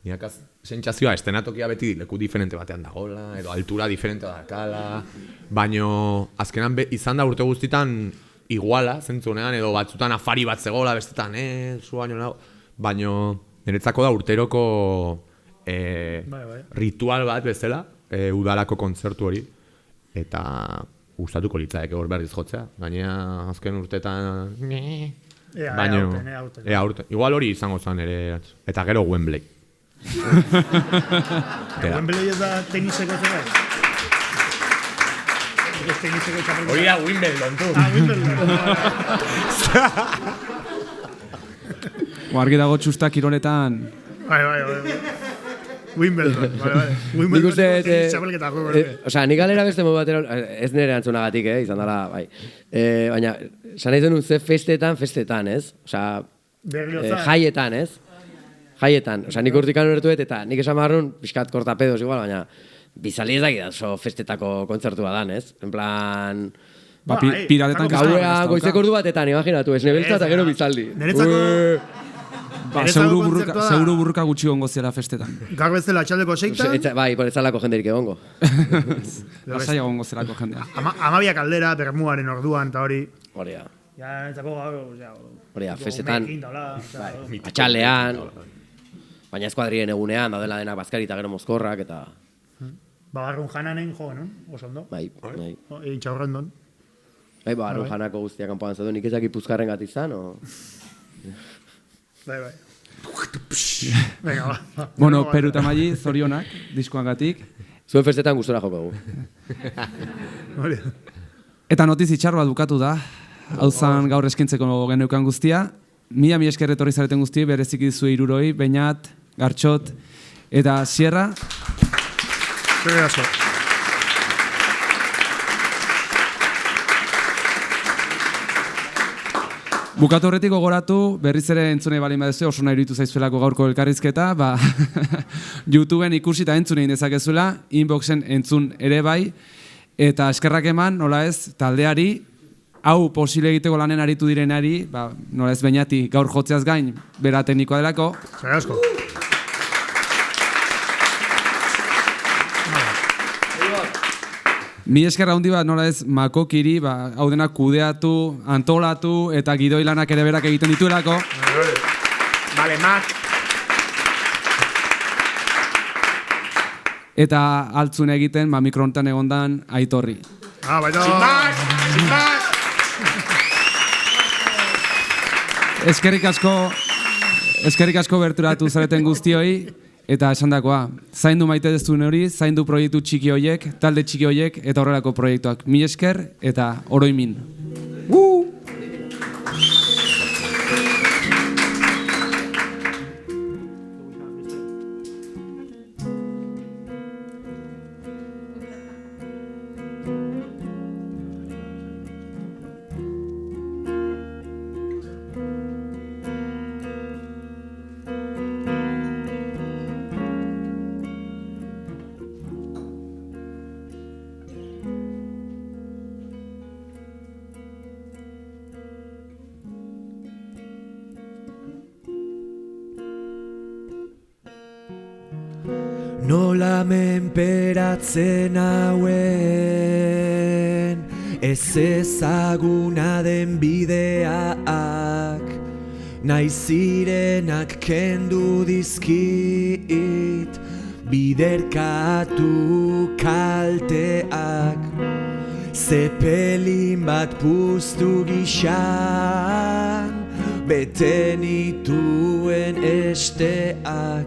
niakaz sentsazioa estenatokia beti leku diferente batean dagoela, edo altura diferente dakala, baino azkenan izan da urte guztitan iguala, zentzunean, edo batzutan afari bat zegoela, bestetan, zu baino nago, baino niretzako da urteroko ritual bat bezala, udalako kontzertu hori, eta gustatuko litzaek hor berriz jotzea, gainea azken urtetan, baino, aurten, igual hori izango zen ere, eta gero Wembley. Wembley ez da teniseko zera? Hori da Wimbledon, tu. Wimbledon. Argi dago txusta kiroletan. Bai. Wimbledon, Nik uste, nik galera beste modu batera, ez nire antzunagatik, izan dara, bai. Baina, esan nahi zenun ze festetan, ez? Jaietan, ez? Jaietan, nik urtikan horretuet, eta nik esan marrun, pixkat kortapedos igual, baina bizali ez dakit oso festetako kontzertua dan, ez? En plan... Piratetan gauea goizeko ordu batetan, imaginatu, ez nebeltza eta gero bizaldi. Seguru burruka gutxi gongo zela festetan. Gaur bezala atxaldeko 6-tan? Bai, por ezalako jenderik egongo. Lasai gongo zelako jendea. 12 aldera, bermuaren orduan, eta hori... Hori da. Ja, entzako gaur... Hori da, festetan, atxalean, baina eskuadrien egunean, daudela denak bazkari eta gero mozkorrak, eta... Bagarrun jananen jo, no? Oso ondo? Bai. Egin txaurren don. Bai, bagarrun janako guztiak kanpoan zaten, nik ezak ipuzkarren gati izan, o... Bai. Venga, ba. Bueno, Peru eta Maili, zorionak, diskoagatik. Zuen festetan gustora joko gu. Eta notizi txar bat bukatu da, hau zan gaur eskintzeko geneukan guztia. Mila esker etorri zareten guzti, berezik dizue Iruroi, Beñat, Gartxot, eta Sierra. Bukatu horretik gogoratu, berriz ere entzunei balin badezu, oso nahi iruditu zaizuelako gaurko elkarrizketa, YouTubeen ikusi eta entzun egin dezakezula, inboxen entzun ere bai, eta eskerrak eman, nola ez, taldeari, hau posible egiteko lanen aritu direnari, nola ez Beñati gaur jotzeaz gain, bera teknikoa delako. Zer asko. Mi esker handi bat nola ez Makokiri, hau denak kudeatu, antolatu eta gidoi lanak ere berak egiten dituelako. Vale, Mak. Eta altzun egiten, mikrontan egondan Aitorri. Baita. Eskerrik asko berturatu zareten guztioi. Eta esandakoa, zaindu maite dezuen hori, zaindu proiektu txiki hoiek, talde txiki hoiek, eta horrelako proiektuak. Mi esker eta oroimin. Nola menperatzen hauen ez ezaguna den bideak nahi zirenak kendu dizkit biderkatu kalteak zepelin bat puztu gixan bete nituen esteak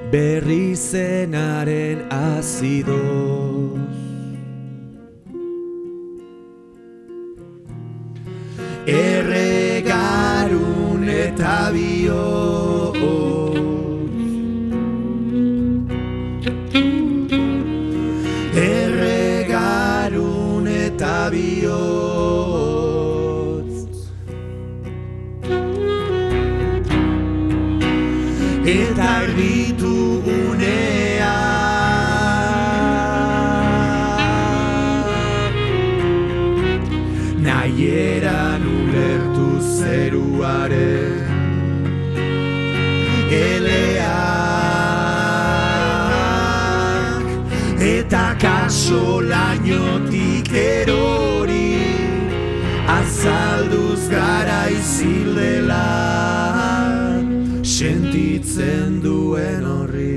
berri zenaren azidoz. Erregarun eta bioz Erregarun eta bioz Eta erbitu unea baso lainotik erori, azalduz gara izildela, sentitzen duen horri.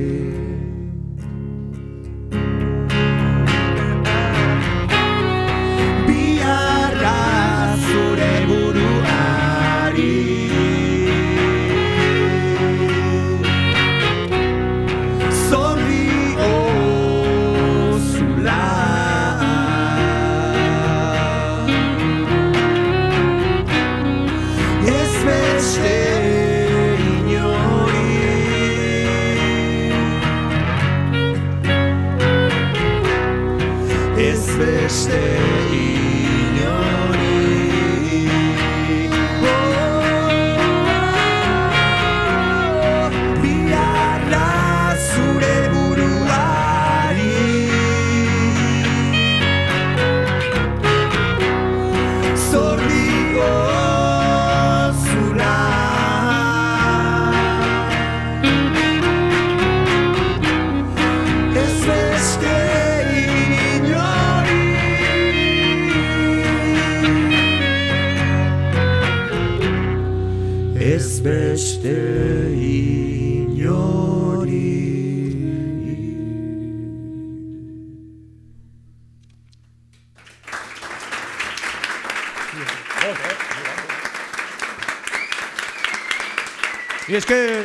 Y es que...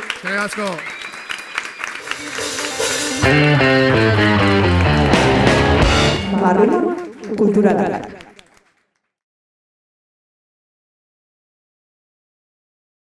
Barruna kulturala.